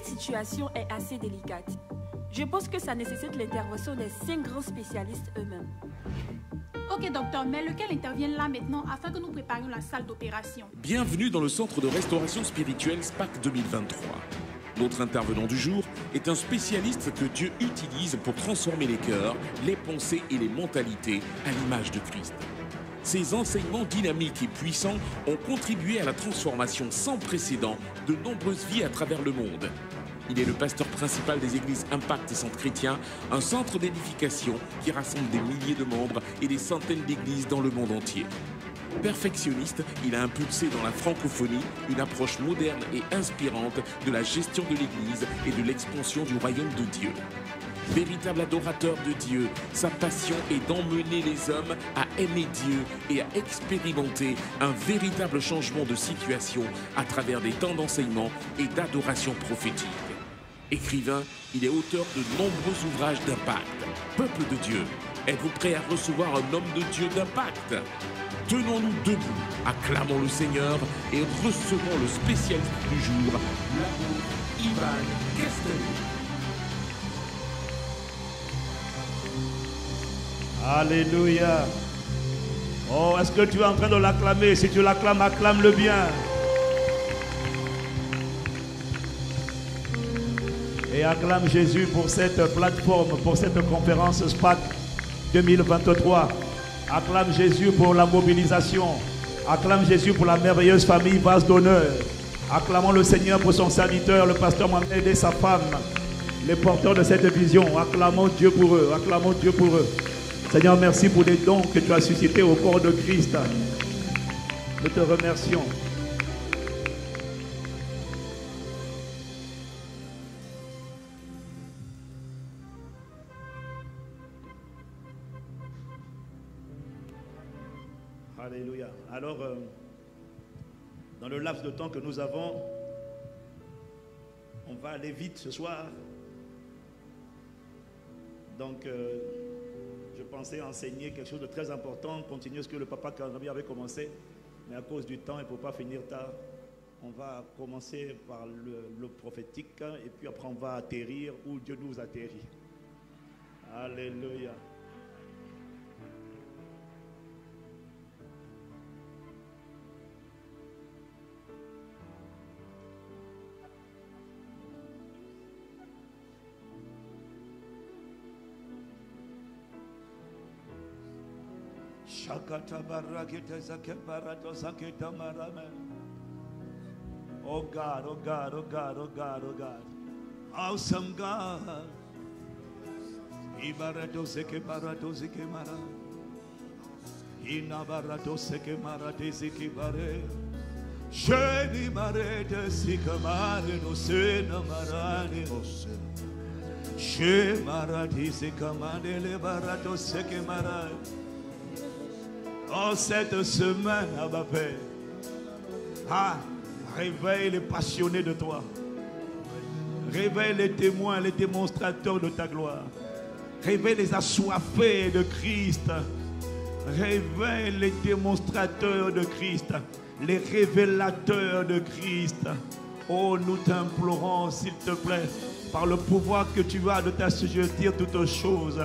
cette situation est assez délicate. Je pense que ça nécessite l'intervention des 5 grands spécialistes eux-mêmes. Ok docteur, mais lequel intervient là maintenant afin que nous préparions la salle d'opération? Bienvenue dans le centre de restauration spirituelle SPAC 2023. Notre intervenant du jour est un spécialiste que Dieu utilise pour transformer les cœurs, les pensées et les mentalités à l'image de Christ. Ses enseignements dynamiques et puissants ont contribué à la transformation sans précédent de nombreuses vies à travers le monde. Il est le pasteur principal des églises Impact et Centre Chrétien, un centre d'édification qui rassemble des milliers de membres et des centaines d'églises dans le monde entier. Perfectionniste, il a impulsé dans la francophonie une approche moderne et inspirante de la gestion de l'Église et de l'expansion du royaume de Dieu. Véritable adorateur de Dieu, sa passion est d'emmener les hommes à aimer Dieu et à expérimenter un véritable changement de situation à travers des temps d'enseignement et d'adoration prophétique. Écrivain, il est auteur de nombreux ouvrages d'impact. Peuple de Dieu, êtes-vous prêt à recevoir un homme de Dieu d'impact? Tenons-nous debout, acclamons le Seigneur et recevons le spécialiste du jour, l'apôtre Ivan Castelli. Alléluia. Oh, est-ce que tu es en train de l'acclamer? Si tu l'acclames, acclame-le bien. Et acclame Jésus pour cette plateforme, pour cette conférence SPAC 2023. Acclame Jésus pour la mobilisation. Acclame Jésus pour la merveilleuse famille Vase d'honneur. Acclamons le Seigneur pour son serviteur, le pasteur Mohamed et sa femme, les porteurs de cette vision. Acclamons Dieu pour eux. Acclamons Dieu pour eux. Seigneur, merci pour les dons que tu as suscités au corps de Christ. Nous te remercions. Alléluia. Alors, dans le laps de temps que nous avons, on va aller vite ce soir. Donc, je pensais enseigner quelque chose de très important, continuer ce que le papa Kandrabi avait commencé, mais à cause du temps, il ne faut pas finir tard. On va commencer par le prophétique, et puis après on va atterrir où Dieu nous atterrit. Alléluia. Oh God, oh God, oh God, oh God, oh God. Awesome God. Ibarato seke barato seke mara. Inabarato seke marate seke bare. Sheni marete seke mare no sena marane no sena. She marati seke mane le barato seke mara. Oh, cette semaine, Abba Père, réveille les passionnés de toi. Réveille les témoins, les démonstrateurs de ta gloire. Réveille les assoiffés de Christ. Réveille les démonstrateurs de Christ. Les révélateurs de Christ. Oh, nous t'implorons, s'il te plaît, par le pouvoir que tu as de t'assujettir toutes choses,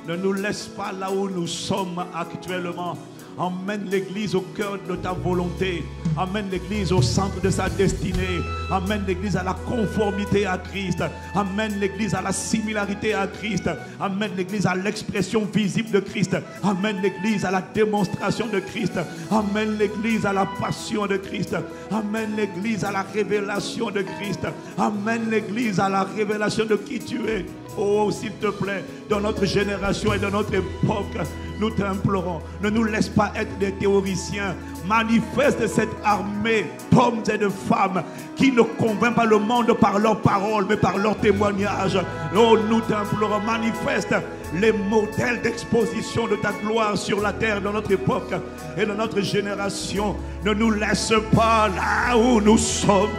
ne nous laisse pas là où nous sommes actuellement. Emmène l'église au cœur de ta volonté. Amène l'église au centre de sa destinée. Amène l'église à la conformité à Christ. Amène l'église à la similarité à Christ. Amène l'église à l'expression visible de Christ. Amène l'église à la démonstration de Christ. Amène l'église à la passion de Christ. Amène l'église à la révélation de Christ. Amène l'église à la révélation de qui tu es. Oh, s'il te plaît, dans notre génération et dans notre époque, nous t'implorons, ne nous laisse pas être des théoriciens. Manifeste cette armée d'hommes et de femmes qui ne convainquent pas le monde par leurs paroles, mais par leurs témoignages. Oh, nous t'implorons, manifeste les modèles d'exposition de ta gloire sur la terre dans notre époque et dans notre génération. Ne nous laisse pas là où nous sommes.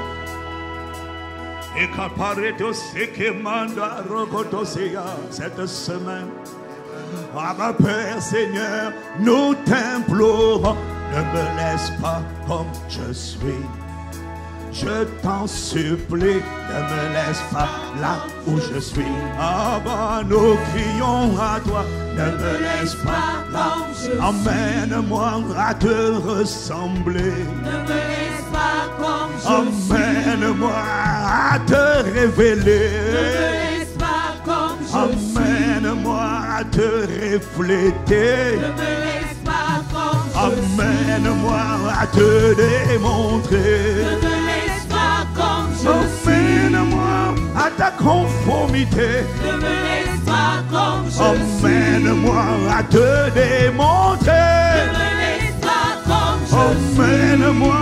Et cette semaine, Abba Père Seigneur, nous t'implorons, ne me laisse pas comme je suis. je t'en supplie, ne me laisse pas là où je suis. Abba, nous crions à toi, ne me laisse pas là. Emmène-moi à te ressembler. Ne me laisse pas comme je suis. Emmène-moi à te révéler. Ne me laisse pas comme je suis. Emmène-moi à te refléter. Ne me laisse pas comme je suis. Emmène-moi à te démontrer. Ne me laisse pas comme je suis. Emmène-moi à ta conformité. Ne me laisse pas comme je suis. Emmène-moi à te démontrer. Ne me laisse pas comme je suis. Emmène-moi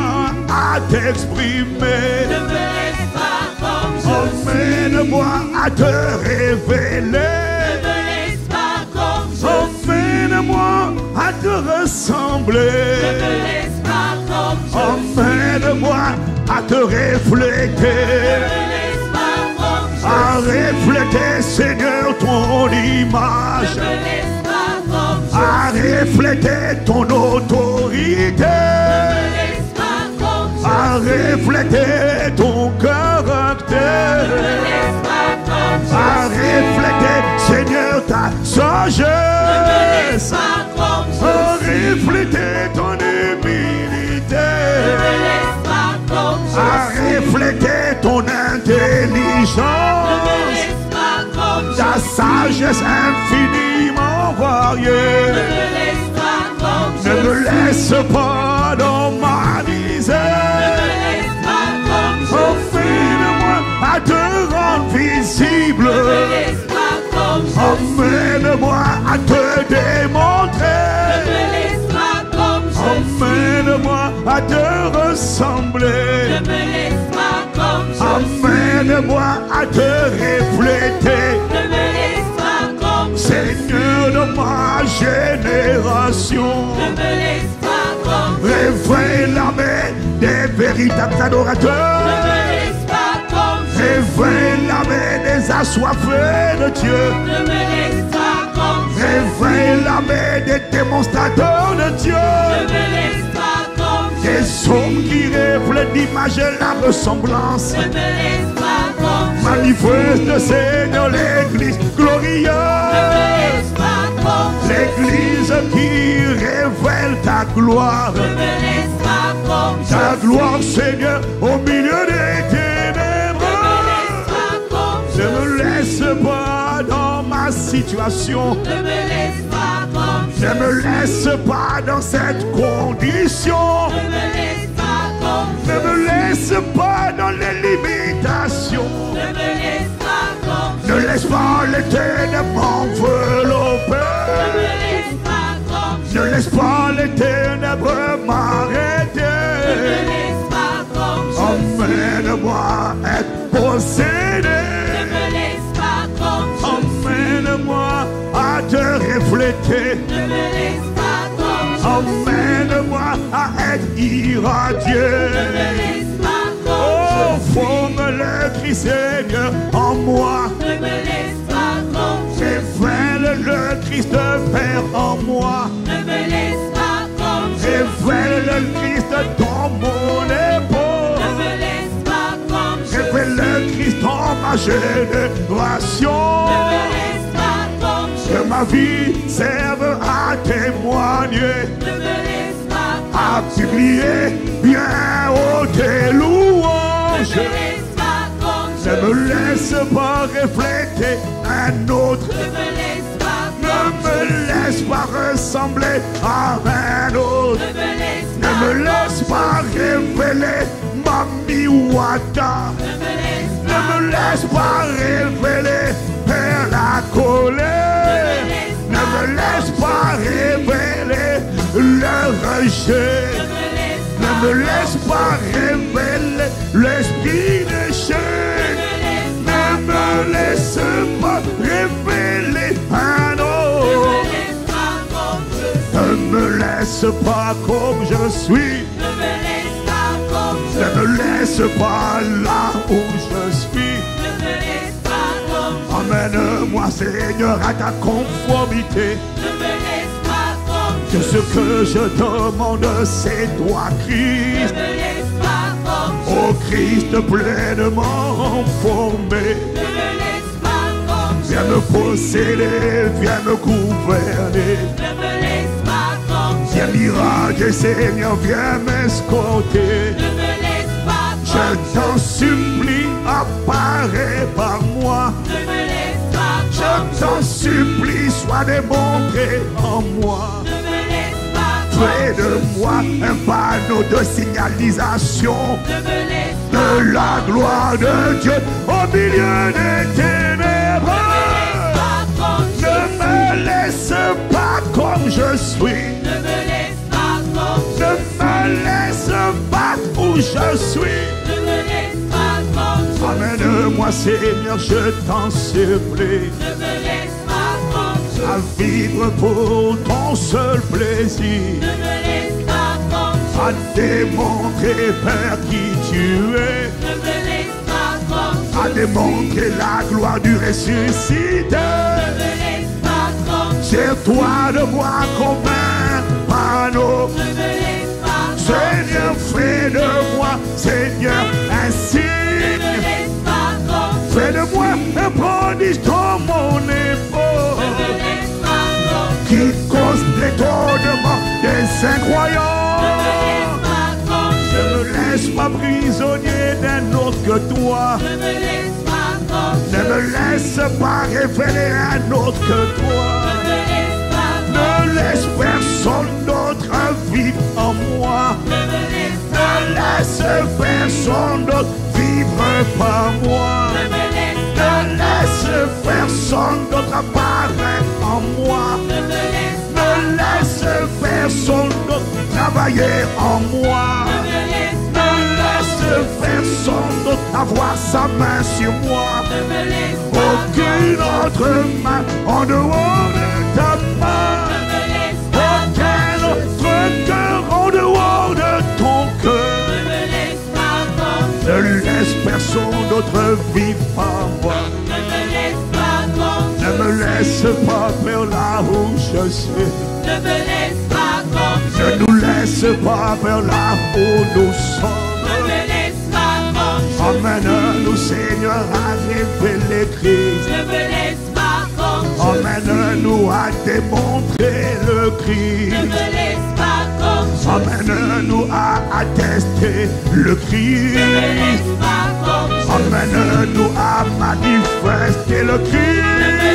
à t'exprimer. Ne me laisse pas comme je suis. Emmène-moi à te révéler. Ne me laisse pas comme je suis. Emmène-moi à te ressembler. Ne me laisse pas comme je suis. Emmène-moi à te refléter. Ne me laisse pas comme je suis. À refléter, Seigneur, ton image. Ne me laisse pas comme je suis. À refléter ton autorité. Ne me laisse pas comme je suis. À refléter ton caractère. Ne me laisse pas comme je suis. À refléter, Seigneur, ta sagesse. Ne me laisse pas comme je À suis. refléter ton humilité. Ne me laisse pas comme je À suis. refléter ton Ne me intelligence. laisse pas comme je Ta suis. sagesse infiniment Ne variée. me laisse pas comme je Ne me suis. laisse pas dans ma Ne misère. me laisse pas comme je suis. Emmène-moi à te rendre visible. Ne me laisse pas comme je suis. Emmène-moi à te Ne démontrer. me laisse pas comme je suis. Emmène-moi à te ressembler. Ne me laisse pas comme je suis. Emmène-moi à te refléter. Ne me laisse pas comme je suis. Seigneur de ma génération. Ne me laisse pas comme je suis. Réveille l'armée des véritables adorateurs. Ne me laisse pas comme je suis. Réveille l'armée des assoiffés de Dieu. Ne me laisse pas comme je suis. Réveille l'armée des démonstrateurs de Dieu. Ne me laisse pas comme je Des suis. hommes qui reflètent l'image et la ressemblance. Ne me laisse pas comme je suis. Manifeste, Seigneur, l'église Ne me glorieuse. laisse pas comme je suis. L'église qui révèle ta gloire. Ne me laisse pas comme je Ta suis. gloire, Seigneur, au milieu des ténèbres. Ne me laisse pas comme je Ne me suis. laisse pas dans ma situation. Ne me laisse pas comme je Ne me suis. laisse pas dans cette condition. Ne me laisse pas comme je Ne me suis. laisse pas dans les limitations. Ne me laisse pas comme je Ne suis. laisse pas les ténèbres m'envelopper. Ne me laisse pas comme je Ne suis. laisse pas les ténèbres Ne me m'arrêter. laisse pas comme je suis. Emmène-moi à être possédé. Ne me laisse pas comme je suis. Emmène-moi à te refléter. Ne me laisse pas comme je suis. Emmène-moi à être irradié. Ne me laisse pas comme Oh, je suis. forme le Christ Seigneur en moi. Ne me laisse pas comme je suis. Révèle le Christ Père en moi. Ne me laisse pas comme je suis. Révèle le Christ dans mon épaule. Ne me laisse pas comme je suis. Révèle le Christ dans ma génération. Ne me laisse pas comme je Que suis. ma vie serve à témoigner, Ne me laisse pas à comme je suis. publier bien haut tes Ne louanges. me laisse pas comme je Ne suis. me laisse pas refléter un autre. Ne me laisse pas Ne comme je me suis. laisse pas ressembler à un autre. Ne me laisse Ne pas me comme laisse je pas suis. révéler ma miwata. Ne me laisse Ne pas me laisse pas révéler Père la colère. Ne me laisse pas révéler le rejet. Ne me laisse pas révéler l'esprit de chaîne. Ne me laisse pas révéler un autre. Ne me laisse pas comme je suis. Ne me laisse pas comme je Ne me laisse pas là où je suis. Ne me laisse pas comme je Emmène-moi, Seigneur, à ta conformité. Ne me laisse pas comme je Que ce que je demande, c'est toi, Ne Christ. me laisse pas comme je Ô Christ pleinement formé, Ne me laisse pas comme je viens me posséder, viens me gouverner. Ne me laisse pas comme je Viens mirager, Seigneur, viens m'escorter. Ne me laisse pas Je comme t'en supplie, apparais par moi. Ne me laisse pas Je comme t'en supplie, sois démontré en moi. Ne me laisse pas Fais de moi un panneau de signalisation Ne me laisse de la gloire de Dieu au milieu des ténèbres. pas comme je Ne me laisse pas comme je suis. Ne me laisse pas comme Ne me laisse pas où je suis. Ne me laisse pas comme Amène-moi, Seigneur, je t'en supplie, Ne me laisse pas comme à vivre pour ton seul plaisir, Ne me laisse pas comme à démontrer, Père, qui tu es, Ne me laisse pas comme à démontrer la gloire du ressuscité. Ne me laisse pas comme Sers-toi de moi comme un panneau. Ne me laisse pas Seigneur, fais de moi, Seigneur, un Ne signe. me laisse pas comme Fais de moi un prodige dans mon Ne épaule me laisse pas comme qui cause l'étonnement des incroyants. Ne me laisse pas comme Ne me laisse pas prisonnier d'un autre que toi. Ne me laisse pas comme Ne me laisse pas révéler un autre que toi. Ne me laisse pas Ne laisse personne d'autre vivre en moi. Ne me laisse Ne laisse personne d'autre vivre par moi. Ne me laisse Ne laisse personne d'autre apparaître en moi. Ne me laisse Ne laisse personne d'autre travailler en moi. Ne me laisse Ne laisse personne d'autre avoir sa main sur moi. Ne me laisse Aucune autre main en dehors de ta main. Ne me laisse Aucun autre cœur en dehors de ton cœur. Ne me laisse pas comme Ne laisse personne d'autre vivre par moi. Ne me laisse pas comme Ne me laisse pas faire là où je suis. Ne me laisse pas comme Ne nous laisse pas vers là où nous sommes. Ne me laisse pas comme Emmène-nous, Seigneur, à révéler Christ. Ne me laisse pas comme Emmène-nous à démontrer le Ne Christ. me laisse pas comme Emmène-nous à attester le Ne me Christ. laisse pas comme Emmène-nous à manifester le Ne me Christ.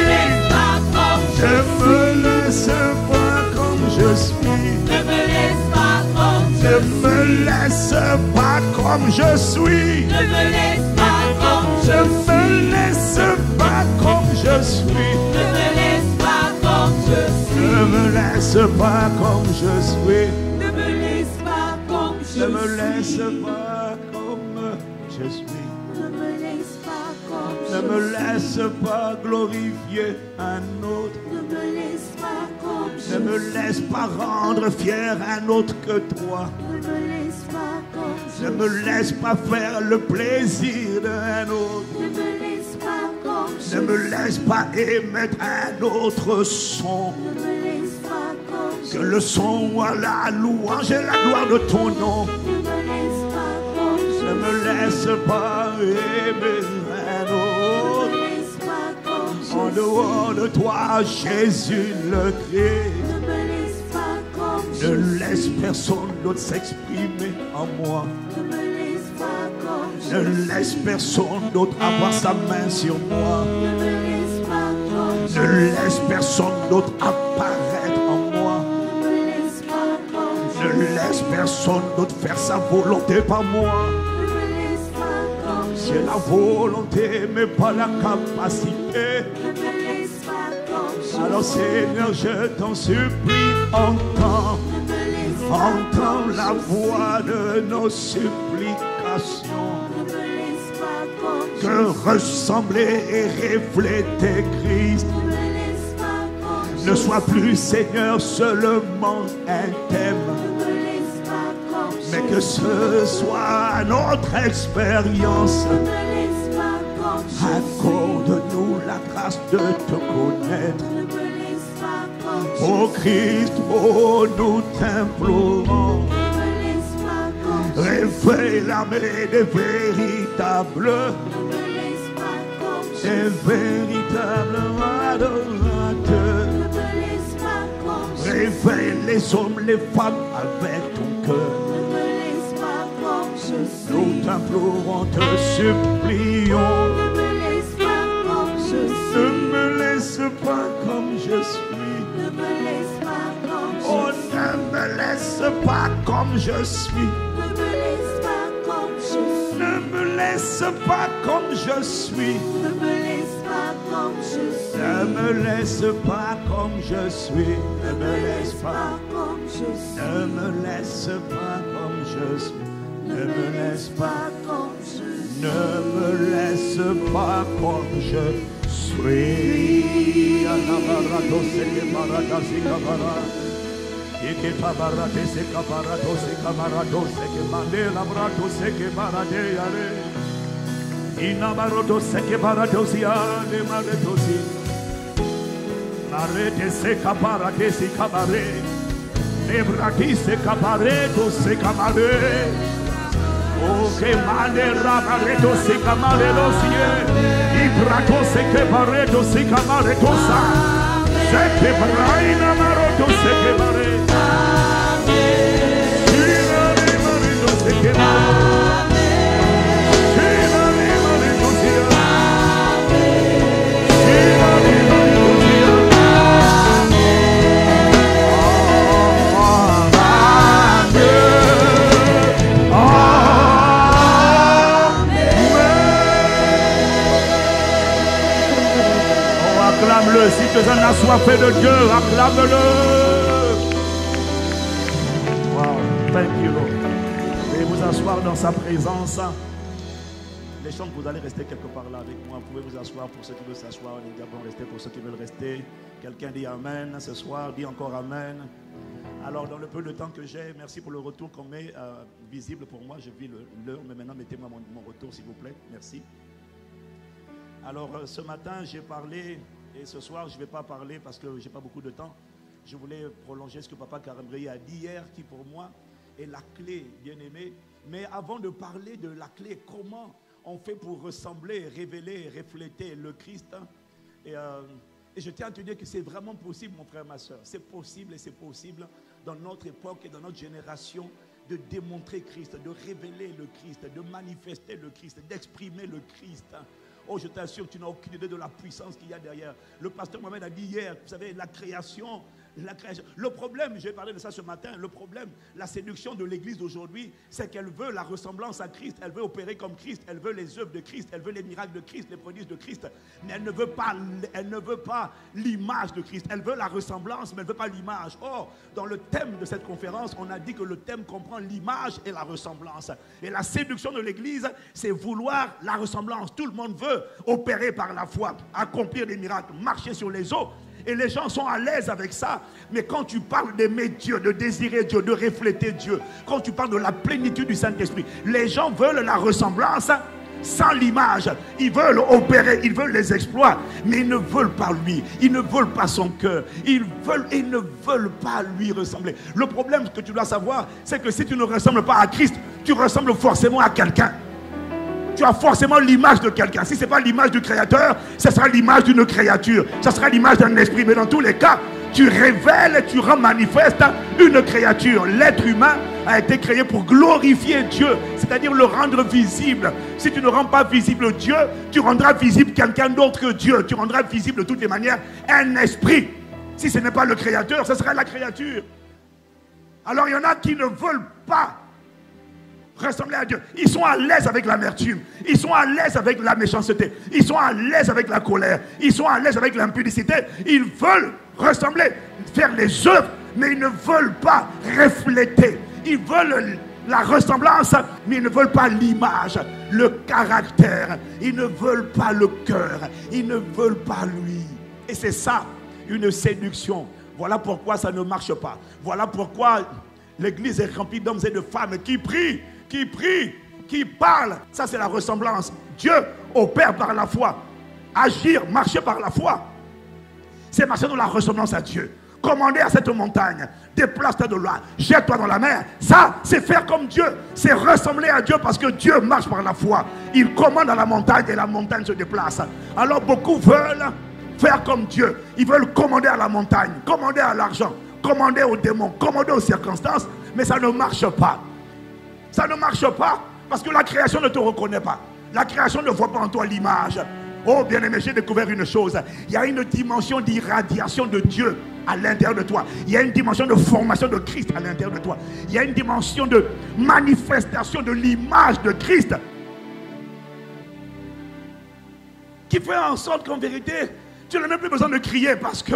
laisse pas comme Ne me laisse pas comme je suis. Ne me laisse pas comme Ne me laisse pas comme je suis. Ne me laisse pas comme Ne me laisse pas comme je suis. Ne me laisse pas comme je suis Ne me laisse pas comme je suis. Ne me laisse pas comme je Ne me laisse suis pas comme je suis. Ne me laisse pas comme Ne me laisse pas glorifier un autre. Ne me laisse pas comme Ne me laisse pas rendre fier un autre que toi. Ne me laisse pas comme Ne me laisse pas faire le plaisir d'un autre. Ne me laisse pas comme Ne me laisse pas émettre un autre son. Ne me laisse pas comme Que le son soit la louange et la gloire de ton nom. Ne me laisse pas comme Ne me laisse pas aimer un Ne autre. me laisse pas comme En dehors de toi, Jésus le Christ. Ne me laisse pas comme Ne laisse personne d'autre s'exprimer en moi. Ne me laisse pas comme Ne laisse personne d'autre avoir sa main sur moi. Ne me laisse pas comme Ne laisse personne d'autre apparaître en moi. Ne me laisse pas comme Ne laisse personne d'autre faire sa volonté par moi. Ne me laisse pas comme C'est la volonté, mais pas la capacité. Ne me laisse pas comme Alors Seigneur, je t'en supplie, entends. Ne me laisse pas Entends la voix de nos supplications. Ne me laisse pas comme Que ressembler et refléter Christ Ne me laisse pas comme ne soit plus, Seigneur, seulement un thème, Ne me laisse pas comme mais que ce soit notre expérience. Ne me laisse pas comme Accorde-nous la grâce de te connaître. Ne me laisse pas comme Ô Christ, oh, nous t'implorons. Ne me laisse pas comme Réveille l'armée des véritables, Ne me laisse pas comme je des véritables adorateurs. Ne me laisse pas comme je Réveille les hommes, les femmes avec ton cœur. Ne me laisse pas comme je Nous suis. t'implorons, te supplions. Ne me laisse pas comme je Ne suis. me laisse pas comme je suis. Ne me laisse pas comme je Oh, suis. ne me laisse pas comme je suis. Ne me laisse pas comme je suis. Ne me laisse pas comme je suis. Ne me laisse pas comme je suis. Ne me laisse pas comme je suis. Ne Ne me me laisse laisse pas. pas comme je suis. Ne me laisse pas comme je suis. Ne me laisse pas comme je suis. Ne me laisse pas comme je suis. Anabarato seke barata sika bara. Ike tabarate seka barato seka barato seke mande labrato seke barate yare. Inabaroto seke barato siane mareto si. Marete seka barate seka bare. Nebrati seka bareto seka bare. Oh, que manera barreto se camarero sie, y brato se que barreto se camareto sa, se que braina maroto se que bare, china de mareto se que bare, china de mareto sia, china de mareto sia. Acclame-le, si tu en as soifé de Dieu, acclame-le. Wow, thank you Lord. Veuillez vous asseoir dans sa présence. Les chants, vous allez rester quelque part là avec moi. Vous pouvez vous asseoir pour ceux qui veulent s'asseoir. Les diables vont rester pour ceux qui veulent rester. Quelqu'un dit Amen ce soir, dit encore Amen. Alors dans le peu de temps que j'ai, merci pour le retour qu'on met visible pour moi. Je vis l'heure, mais maintenant mettez-moi mon retour s'il vous plaît. Merci. Alors ce matin j'ai parlé, et ce soir je ne vais pas parler parce que je n'ai pas beaucoup de temps. Je voulais prolonger ce que Papa Karim-Bré a dit hier, qui pour moi est la clé, bien aimé. Mais avant de parler de la clé, comment on fait pour ressembler, révéler, refléter le Christ, et je tiens à te dire que c'est vraiment possible, mon frère, ma soeur. C'est possible, et c'est possible dans notre époque et dans notre génération de démontrer Christ, de révéler le Christ, de manifester le Christ, d'exprimer le Christ. Oh, je t'assure, tu n'as aucune idée de la puissance qu'il y a derrière. Le pasteur Mohamed a dit hier, vous savez, la création. Le problème, j'ai parlé de ça ce matin, le problème, la séduction de l'église d'aujourd'hui, c'est qu'elle veut la ressemblance à Christ, elle veut opérer comme Christ, elle veut les œuvres de Christ, elle veut les miracles de Christ, les prodiges de Christ, mais elle ne veut pas l'image de Christ, elle veut la ressemblance, mais elle ne veut pas l'image. Or, dans le thème de cette conférence, on a dit que le thème comprend l'image et la ressemblance. Et la séduction de l'église, c'est vouloir la ressemblance. Tout le monde veut opérer par la foi, accomplir des miracles, marcher sur les eaux. Et les gens sont à l'aise avec ça. Mais quand tu parles d'aimer Dieu, de désirer Dieu, de refléter Dieu, quand tu parles de la plénitude du Saint-Esprit, les gens veulent la ressemblance sans l'image. Ils veulent opérer, ils veulent les exploits, mais ils ne veulent pas lui. Ils ne veulent pas son cœur. Ils ne veulent pas lui ressembler. Le problème que tu dois savoir, c'est que si tu ne ressembles pas à Christ, tu ressembles forcément à quelqu'un. Tu as forcément l'image de quelqu'un. Si ce n'est pas l'image du Créateur, ce sera l'image d'une créature. Ce sera l'image d'un esprit. Mais dans tous les cas, tu révèles, tu rends manifeste une créature. L'être humain a été créé pour glorifier Dieu, c'est-à-dire le rendre visible. Si tu ne rends pas visible Dieu, tu rendras visible quelqu'un d'autre que Dieu. Tu rendras visible de toutes les manières un esprit. Si ce n'est pas le Créateur, ce sera la créature. Alors il y en a qui ne veulent pas ressembler à Dieu. Ils sont à l'aise avec l'amertume. Ils sont à l'aise avec la méchanceté. Ils sont à l'aise avec la colère. Ils sont à l'aise avec l'impudicité. Ils veulent ressembler, faire les œuvres, mais ils ne veulent pas refléter. Ils veulent la ressemblance, mais ils ne veulent pas l'image, le caractère. Ils ne veulent pas le cœur. Ils ne veulent pas lui. Et c'est ça, une séduction. Voilà pourquoi ça ne marche pas. Voilà pourquoi l'église est remplie d'hommes et de femmes qui prient, qui parlent. Ça, c'est la ressemblance. Dieu opère par la foi. Agir, marcher par la foi, c'est marcher dans la ressemblance à Dieu. commander à cette montagne, déplace-toi de là, jette-toi dans la mer. Ça, c'est faire comme Dieu. C'est ressembler à Dieu parce que Dieu marche par la foi. Il commande à la montagne et la montagne se déplace. Alors beaucoup veulent faire comme Dieu. Ils veulent commander à la montagne, commander à l'argent, commander aux démons, commander aux circonstances. Mais ça ne marche pas. Ça ne marche pas parce que la création ne te reconnaît pas. La création ne voit pas en toi l'image. Oh bien-aimé, j'ai découvert une chose. Il y a une dimension d'irradiation de Dieu à l'intérieur de toi. Il y a une dimension de formation de Christ à l'intérieur de toi. Il y a une dimension de manifestation de l'image de Christ qui fait en sorte qu'en vérité, tu n'as même plus besoin de crier parce que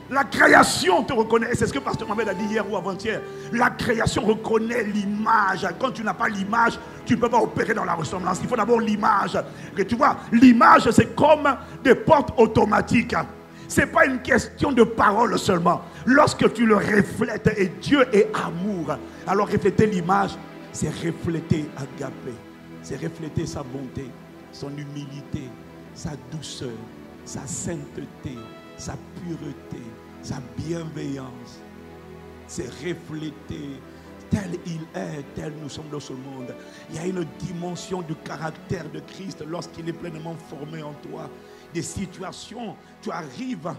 la création te reconnaît. Et c'est ce que Pasteur Mohamed a dit hier ou avant-hier. La création reconnaît l'image. Quand tu n'as pas l'image, tu ne peux pas opérer dans la ressemblance. Il faut d'abord l'image. Et tu vois, l'image, c'est comme des portes automatiques. Ce n'est pas une question de parole seulement. Lorsque tu le reflètes, et Dieu est amour, alors refléter l'image, c'est refléter Agapé. C'est refléter sa bonté, son humilité, sa douceur, sa sainteté, sa pureté, sa bienveillance. C'est refléter tel il est, tel nous sommes dans ce monde. Il y a une dimension du caractère de Christ lorsqu'il est pleinement formé en toi. Des situations, tu arrives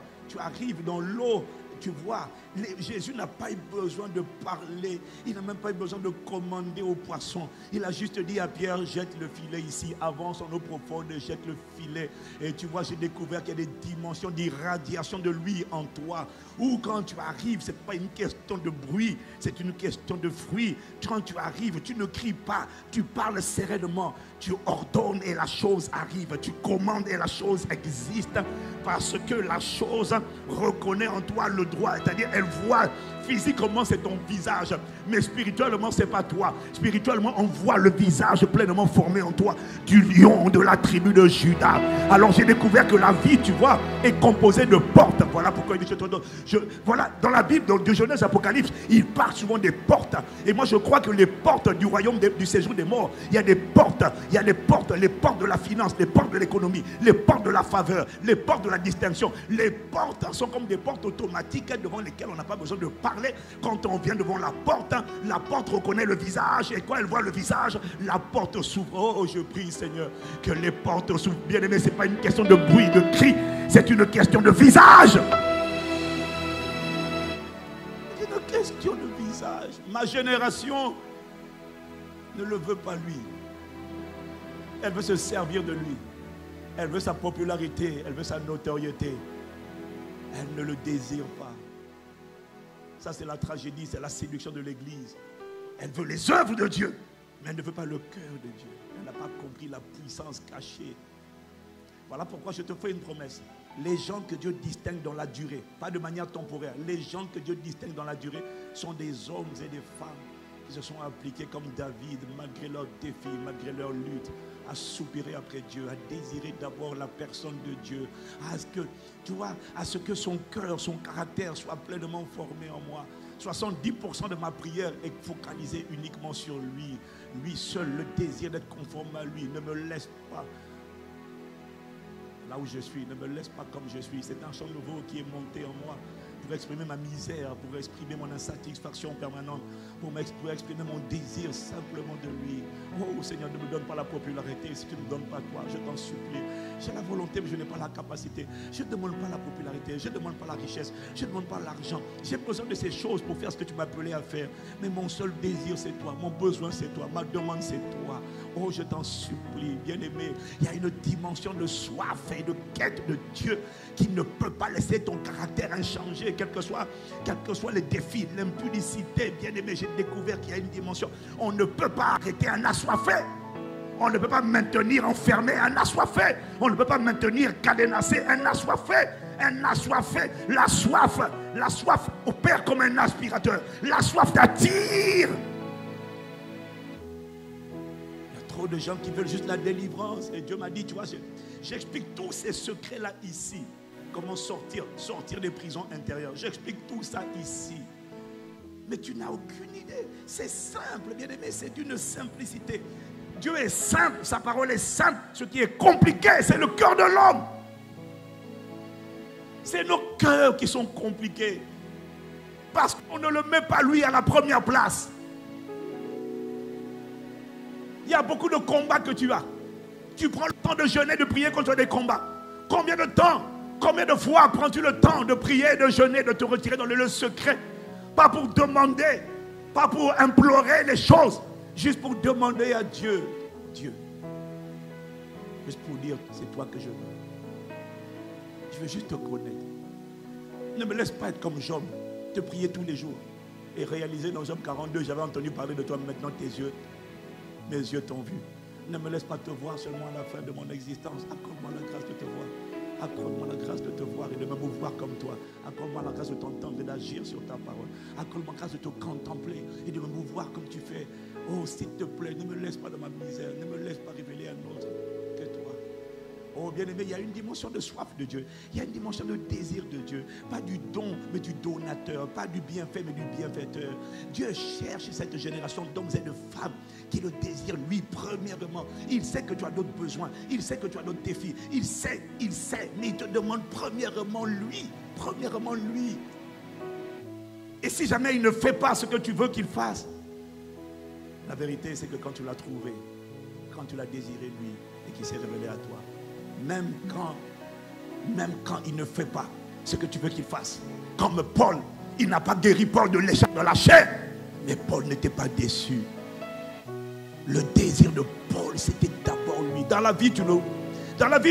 dans l'eau. Tu vois, Jésus n'a pas eu besoin de parler. Il n'a même pas eu besoin de commander aux poissons. Il a juste dit à Pierre, jette le filet ici, avance en eau profonde, jette le filet. Et tu vois, j'ai découvert qu'il y a des dimensions d'irradiation de lui en toi. Ou quand tu arrives, ce n'est pas une question de bruit, c'est une question de fruit. Quand tu arrives, tu ne cries pas, tu parles sereinement. Tu ordonnes et la chose arrive. Tu commandes et la chose existe. Parce que la chose reconnaît en toi le droit. C'est-à-dire, elle voit physiquement c'est ton visage. Mais spirituellement, ce n'est pas toi. Spirituellement, on voit le visage pleinement formé en toi du lion de la tribu de Juda. Alors j'ai découvert que la vie, tu vois, est composée de portes. Voilà pourquoi il dit, voilà, dans la Bible, de Genèse, Apocalypse, il parle souvent des portes. Et moi, je crois que les portes du royaume du séjour des morts, il y a des portes. Il y a les portes de la finance, les portes de l'économie, les portes de la faveur, les portes de la distinction. Les portes sont comme des portes automatiques devant lesquelles on n'a pas besoin de parler. Quand on vient devant la porte reconnaît le visage. Et quand elle voit le visage, la porte s'ouvre. Oh, je prie, Seigneur, que les portes s'ouvrent. Bien aimé, ce n'est pas une question de bruit, de cri. C'est une question de visage. C'est une question de visage. Ma génération ne le veut pas lui. Elle veut se servir de lui. Elle veut sa popularité. Elle veut sa notoriété. Elle ne le désire pas. Ça, c'est la tragédie, c'est la séduction de l'Église. Elle veut les œuvres de Dieu, mais elle ne veut pas le cœur de Dieu. Elle n'a pas compris la puissance cachée. Voilà pourquoi je te fais une promesse. Les gens que Dieu distingue dans la durée, pas de manière temporaire, les gens que Dieu distingue dans la durée sont des hommes et des femmes qui se sont appliqués comme David, malgré leurs défis, malgré leur lutte, à soupirer après Dieu, à désirer d'abord la personne de Dieu, à ce que, tu vois, à ce que son cœur, son caractère soit pleinement formé en moi. 70% de ma prière est focalisée uniquement sur lui. Lui seul, le désir d'être conforme à lui. Ne me laisse pas là où je suis, ne me laisse pas comme je suis. C'est un chant nouveau qui est monté en moi pour exprimer ma misère, pour exprimer mon insatisfaction permanente, pour exprimer mon désir simplement de lui. Oh Seigneur, ne me donne pas la popularité si tu ne me donnes pas toi, je t'en supplie. J'ai la volonté mais je n'ai pas la capacité. Je ne demande pas la popularité, je ne demande pas la richesse, je ne demande pas l'argent. J'ai besoin de ces choses pour faire ce que tu m'as appelé à faire. Mais mon seul désir c'est toi, mon besoin c'est toi, ma demande c'est toi. Oh je t'en supplie, bien-aimé. Il y a une dimension de soif et de quête de Dieu qui ne peut pas laisser ton caractère inchangé, quels que soient les défis, l'impudicité. Bien-aimé, j'ai découvert qu'il y a une dimension. On ne peut pas arrêter un assoiffé. On ne peut pas maintenir enfermé un assoiffé. On ne peut pas maintenir cadenassé un assoiffé. Un assoiffé. La soif opère comme un aspirateur. La soif t'attire. Il y a trop de gens qui veulent juste la délivrance. Et Dieu m'a dit, tu vois, j'explique tous ces secrets-là ici. Comment sortir des prisons intérieures. J'explique tout ça ici. Mais tu n'as aucune idée. C'est simple, bien-aimé, c'est une simplicité. Dieu est simple, sa parole est simple. Ce qui est compliqué, c'est le cœur de l'homme. C'est nos cœurs qui sont compliqués. parce qu'on ne le met pas lui à la première place. Il y a beaucoup de combats que tu as. Tu prends le temps de jeûner, de prier contre des combats. Combien de temps, combien de fois prends-tu le temps de prier, de jeûner, de te retirer dans le lieu secret? Pas pour demander, pas pour implorer les choses, juste pour demander à Dieu. Dieu, juste pour dire, c'est toi que je veux. Je veux juste te connaître. Ne me laisse pas être comme Job, te prier tous les jours. Et réaliser dans Job 42, j'avais entendu parler de toi, maintenant mes yeux t'ont vu. Ne me laisse pas te voir seulement à la fin de mon existence. Accorde-moi la grâce de te voir. Accorde-moi la grâce de te voir et de me mouvoir comme toi. Accorde-moi la grâce de t'entendre et d'agir sur ta parole. Accorde-moi la grâce de te contempler et de me mouvoir comme tu fais. Oh, s'il te plaît, ne me laisse pas dans ma misère. Ne me laisse pas révéler un autre que toi. Oh, bien-aimé, il y a une dimension de soif de Dieu. Il y a une dimension de désir de Dieu. Pas du don, mais du donateur. Pas du bienfait, mais du bienfaiteur. Dieu cherche cette génération d'hommes et de femmes qui le désirent, lui, premièrement. Il sait que tu as d'autres besoins. Il sait que tu as d'autres défis. Il sait. Mais il te demande premièrement lui. Premièrement lui. Et si jamais il ne fait pas ce que tu veux qu'il fasse, la vérité, c'est que quand tu l'as trouvé, quand tu l'as désiré lui, et qu'il s'est révélé à toi, même quand il ne fait pas ce que tu veux qu'il fasse. Comme Paul, il n'a pas guéri Paul de l'échec de la chair. Mais Paul n'était pas déçu. Le désir de Paul, c'était d'abord lui. Dans la vie,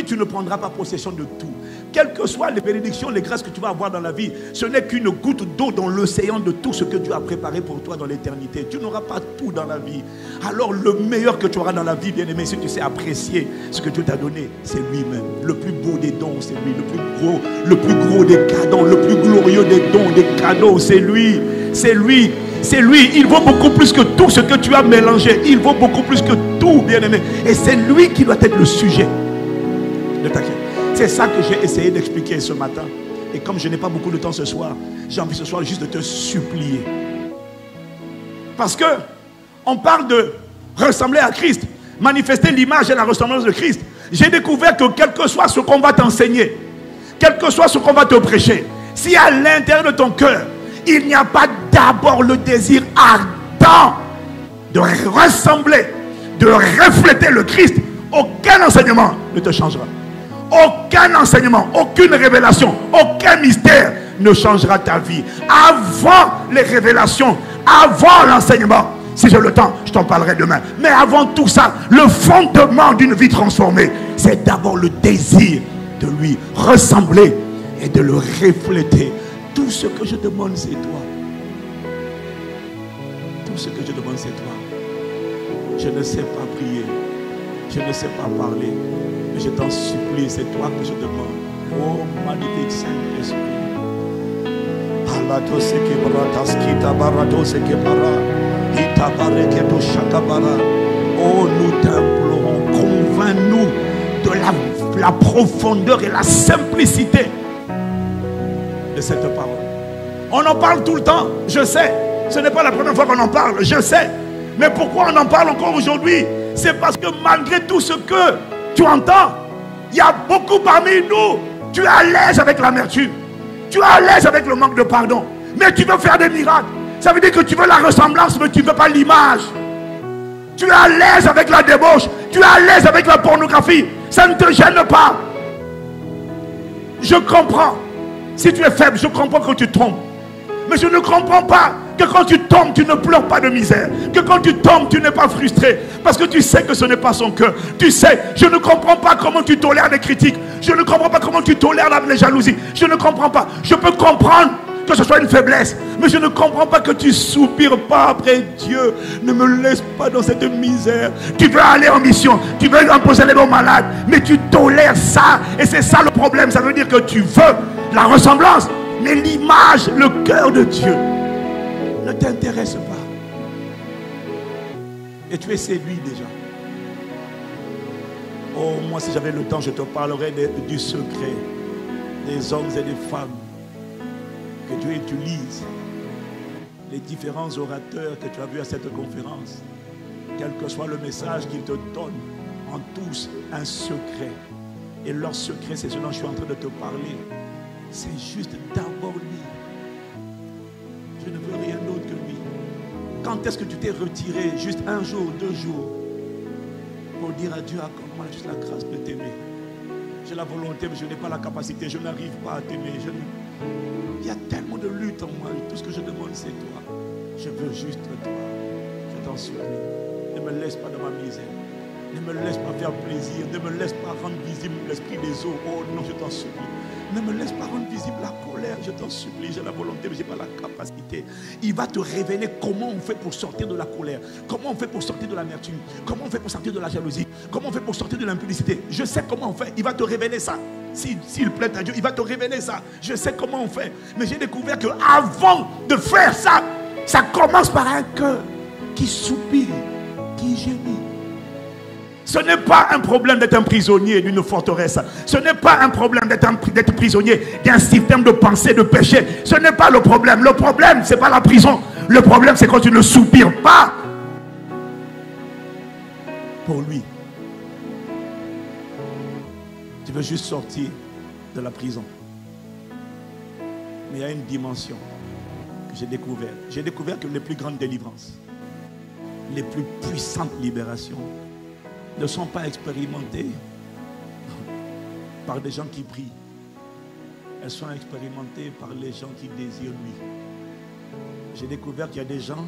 tu ne prendras pas possession de tout. Quelles que soient les bénédictions, les grâces que tu vas avoir dans la vie, ce n'est qu'une goutte d'eau dans l'océan de tout ce que Dieu a préparé pour toi dans l'éternité. Tu n'auras pas tout dans la vie. Alors le meilleur que tu auras dans la vie, bien aimé, si tu sais apprécier ce que Dieu t'a donné, c'est lui-même. Le plus beau des dons, c'est lui. Le plus gros des cadeaux, le plus glorieux des dons, des cadeaux, c'est lui. C'est lui. C'est lui. Il vaut beaucoup plus que tout ce que tu as mélangé. Il vaut beaucoup plus que tout, bien aimé. Et c'est lui qui doit être le sujet de ta quête. C'est ça que j'ai essayé d'expliquer ce matin. Et comme je n'ai pas beaucoup de temps ce soir, j'ai envie ce soir juste de te supplier. Parce que on parle de ressembler à Christ, manifester l'image et la ressemblance de Christ. J'ai découvert que quel que soit ce qu'on va t'enseigner, quel que soit ce qu'on va te prêcher, si à l'intérieur de ton cœur, il n'y a pas d'abord le désir ardent de ressembler, de refléter le Christ, aucun enseignement ne te changera. Aucun enseignement, aucune révélation, aucun mystère ne changera ta vie. Avant les révélations, avant l'enseignement, si j'ai le temps, je t'en parlerai demain. Mais avant tout ça, le fondement d'une vie transformée, c'est d'abord le désir de lui ressembler et de le refléter. Tout ce que je demande, c'est toi. Tout ce que je demande, c'est toi. Je ne sais pas prier. Je ne sais pas parler. Mais je t'en supplie, c'est toi que je demande. Oh, magnifique Saint-Esprit. Oh, nous t'implorons, convainc-nous de la profondeur et la simplicité de cette parole. On en parle tout le temps, je sais. Ce n'est pas la première fois qu'on en parle, je sais. Mais pourquoi on en parle encore aujourd'hui? C'est parce que malgré tout ce que tu entends, il y a beaucoup parmi nous. Tu es à l'aise avec l'amertume. Tu es à l'aise avec le manque de pardon. Mais tu veux faire des miracles. Ça veut dire que tu veux la ressemblance, mais tu ne veux pas l'image. Tu es à l'aise avec la débauche. Tu es à l'aise avec la pornographie. Ça ne te gêne pas. Je comprends. Si tu es faible, je comprends que tu trompes. Mais je ne comprends pas que quand tu tombes, tu ne pleures pas de misère. Que quand tu tombes, tu n'es pas frustré. Parce que tu sais que ce n'est pas son cœur. Tu sais, je ne comprends pas comment tu tolères les critiques. Je ne comprends pas comment tu tolères les jalousies. Je ne comprends pas. Je peux comprendre que ce soit une faiblesse. Mais je ne comprends pas que tu soupires pas après Dieu. Ne me laisse pas dans cette misère. Tu veux aller en mission. Tu veux imposer les bons malades. Mais tu tolères ça. Et c'est ça le problème. Ça veut dire que tu veux la ressemblance. Mais l'image, le cœur de Dieu ne t'intéresse pas. Et tu es séduit déjà. Oh, moi si j'avais le temps, je te parlerais du secret des hommes et des femmes que Dieu utilise. Les différents orateurs que tu as vus à cette conférence, quel que soit le message qu'ils te donnent, ont tous un secret. Et leur secret, c'est ce dont je suis en train de te parler. C'est juste d'abord lui. Je ne veux rien d'autre que lui. Quand est-ce que tu t'es retiré juste un jour, 2 jours pour dire à Dieu, accorde-moi juste la grâce de t'aimer. J'ai la volonté, mais je n'ai pas la capacité. Je n'arrive pas à t'aimer. Il y a tellement de lutte en moi. Tout ce que je demande, c'est toi. Je veux juste toi. Je t'en supplie. Ne me laisse pas dans ma misère. Ne me laisse pas faire plaisir. Ne me laisse pas rendre visible l'esprit des eaux. Oh non, je t'en supplie. Ne me laisse pas rendre visible la colère. Je t'en supplie. J'ai la volonté, mais je n'ai pas la capacité. Il va te révéler comment on fait pour sortir de la colère. Comment on fait pour sortir de l'amertume. Comment on fait pour sortir de la jalousie. Comment on fait pour sortir de l'impudicité. Je sais comment on fait. Il va te révéler ça. S'il plaît à Dieu, il va te révéler ça. Je sais comment on fait. Mais j'ai découvert qu'avant de faire ça, ça commence par un cœur qui soupire, qui gémit. Ce n'est pas un problème d'être un prisonnier d'une forteresse. Ce n'est pas un problème d'être prisonnier d'un système de pensée, de péché. Ce n'est pas le problème. Le problème, ce n'est pas la prison. Le problème, c'est quand tu ne soupires pas pour lui. Tu veux juste sortir de la prison. Mais il y a une dimension que j'ai découvert. J'ai découvert que les plus grandes délivrances, les plus puissantes libérations ne sont pas expérimentées par des gens qui prient. Elles sont expérimentées par les gens qui désirent lui. J'ai découvert qu'il y a des gens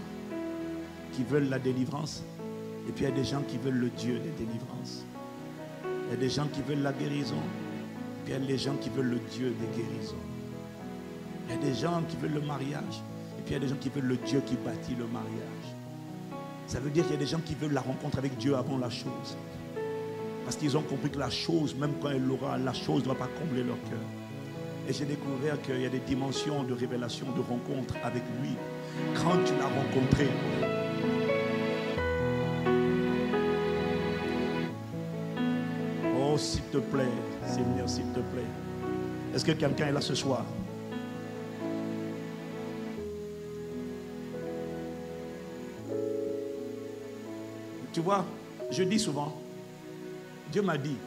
qui veulent la délivrance et puis il y a des gens qui veulent le Dieu des délivrances. Il y a des gens qui veulent la guérison et puis il y a des gens qui veulent le Dieu des guérisons. Il y a des gens qui veulent le mariage et puis il y a des gens qui veulent le Dieu qui bâtit le mariage. Ça veut dire qu'il y a des gens qui veulent la rencontre avec Dieu avant la chose. Parce qu'ils ont compris que la chose, même quand elle l'aura, la chose ne va pas combler leur cœur. Et j'ai découvert qu'il y a des dimensions de révélation, de rencontre avec lui. Quand tu l'as rencontré, oh s'il te plaît, Seigneur, s'il te plaît. Est-ce que quelqu'un est là ce soir? Tu vois, je dis souvent, Dieu m'a dit,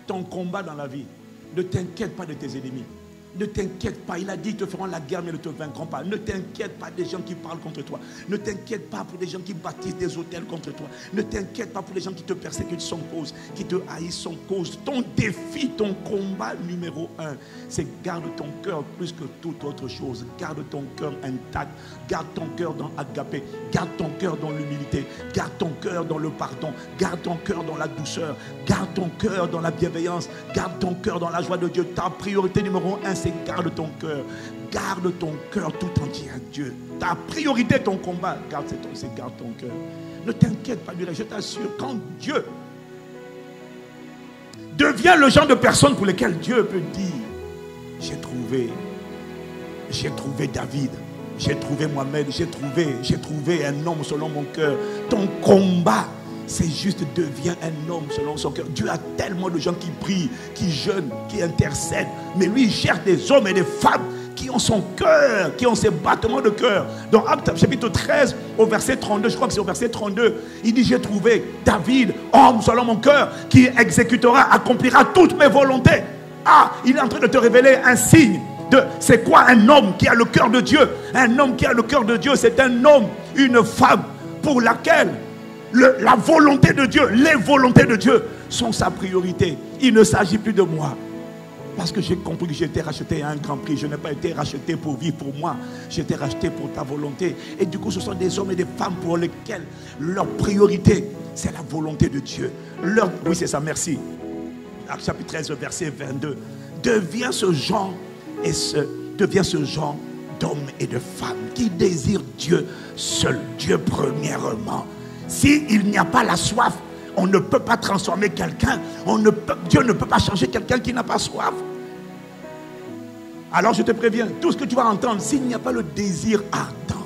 ton combat dans la vie, ne t'inquiète pas de tes ennemis. Ne t'inquiète pas, il a dit, ils te feront la guerre mais ne te vaincront pas. Ne t'inquiète pas des gens qui parlent contre toi. Ne t'inquiète pas pour des gens qui bâtissent des hôtels contre toi. Ne t'inquiète pas pour les gens qui te persécutent sans cause, qui te haïssent sans cause. Ton défi, ton combat numéro 1, c'est garde ton cœur plus que toute autre chose. Garde ton cœur intact. Garde ton cœur dans Agapé. Garde ton cœur dans l'humilité. Garde ton cœur dans le pardon. Garde ton cœur dans la douceur. Garde ton cœur dans la bienveillance. Garde ton cœur dans la joie de Dieu. Ta priorité numéro 1, c'est garde ton cœur. Garde ton cœur tout entier à Dieu. Ta priorité, ton combat, c'est garde ton cœur. Ne t'inquiète pas du reste. Je t'assure, quand Dieu devient le genre de personne pour lesquelles Dieu peut dire, j'ai trouvé David, j'ai trouvé Mohamed, j'ai trouvé un homme selon mon cœur. Ton combat, c'est juste deviens un homme selon son cœur. Dieu a tellement de gens qui prient, qui jeûnent, qui intercèdent. Mais lui, il cherche des hommes et des femmes qui ont son cœur, qui ont ses battements de cœur. Dans Actes chapitre 13, au verset 32, je crois que c'est au verset 32, il dit, j'ai trouvé David, homme selon mon cœur, qui exécutera, accomplira toutes mes volontés. Ah, il est en train de te révéler un signe de c'est quoi un homme qui a le cœur de Dieu. Un homme qui a le cœur de Dieu, c'est un homme, une femme pour laquelle la volonté de Dieu, les volontés de Dieu sont sa priorité. Il ne s'agit plus de moi. Parce que j'ai compris que j'ai été racheté à un grand prix. Je n'ai pas été racheté pour vivre pour moi. J'ai été racheté pour ta volonté. Et du coup, ce sont des hommes et des femmes pour lesquels leur priorité, c'est la volonté de Dieu. Oui, c'est ça, merci. Acte chapitre 13, verset 22. Deviens ce genre d'hommes et de femmes qui désirent Dieu seul, Dieu premièrement. S'il n'y a pas la soif, on ne peut pas transformer quelqu'un. Dieu ne peut pas changer quelqu'un qui n'a pas soif. Alors je te préviens, tout ce que tu vas entendre, s'il n'y a pas le désir ardent.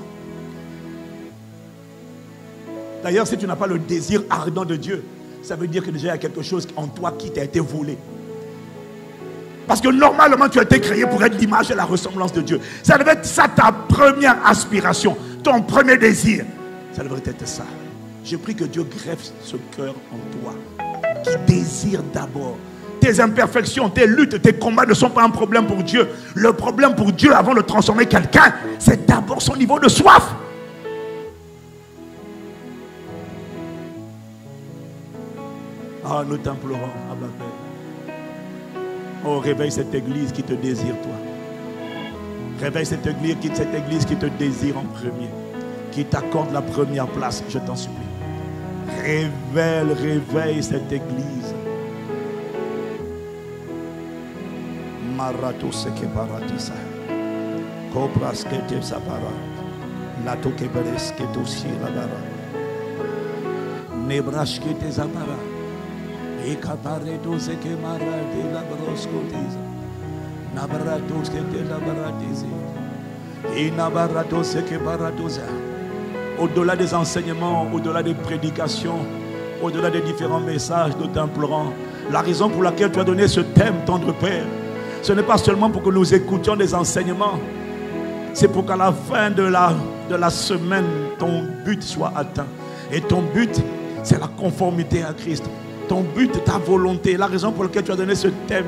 D'ailleurs, si tu n'as pas le désir ardent de Dieu, ça veut dire que déjà il y a quelque chose en toi qui t'a été volé. Parce que normalement, tu as été créé pour être l'image et la ressemblance de Dieu. Ça devait être ça ta première aspiration, ton premier désir. Ça devrait être ça. Je prie que Dieu greffe ce cœur en toi, qui désire d'abord tes imperfections, tes luttes, tes combats ne sont pas un problème pour Dieu. Le problème pour Dieu, avant de transformer quelqu'un, c'est d'abord son niveau de soif. Ah, nous t'implorons, Abba Père. Oh, réveille cette église qui te désire, toi. Réveille cette église qui te désire en premier, qui t'accorde la première place, je t'en supplie. Réveille cette église. Marato seke paratisa. Cobras que te sapara. Lato que beres que tu sira bara. Nebrash que te zapara. E capareto seke mara de la broscotiza. Nabaratos que te la baratisi. E nabaratos seke baratosa. Au-delà des enseignements, au-delà des prédications, au-delà des différents messages, nous t'implorons. La raison pour laquelle tu as donné ce thème, tendre Père, ce n'est pas seulement pour que nous écoutions des enseignements, c'est pour qu'à la fin de la semaine, ton but soit atteint. Et ton but, c'est la conformité à Christ. Ton but, ta volonté. La raison pour laquelle tu as donné ce thème,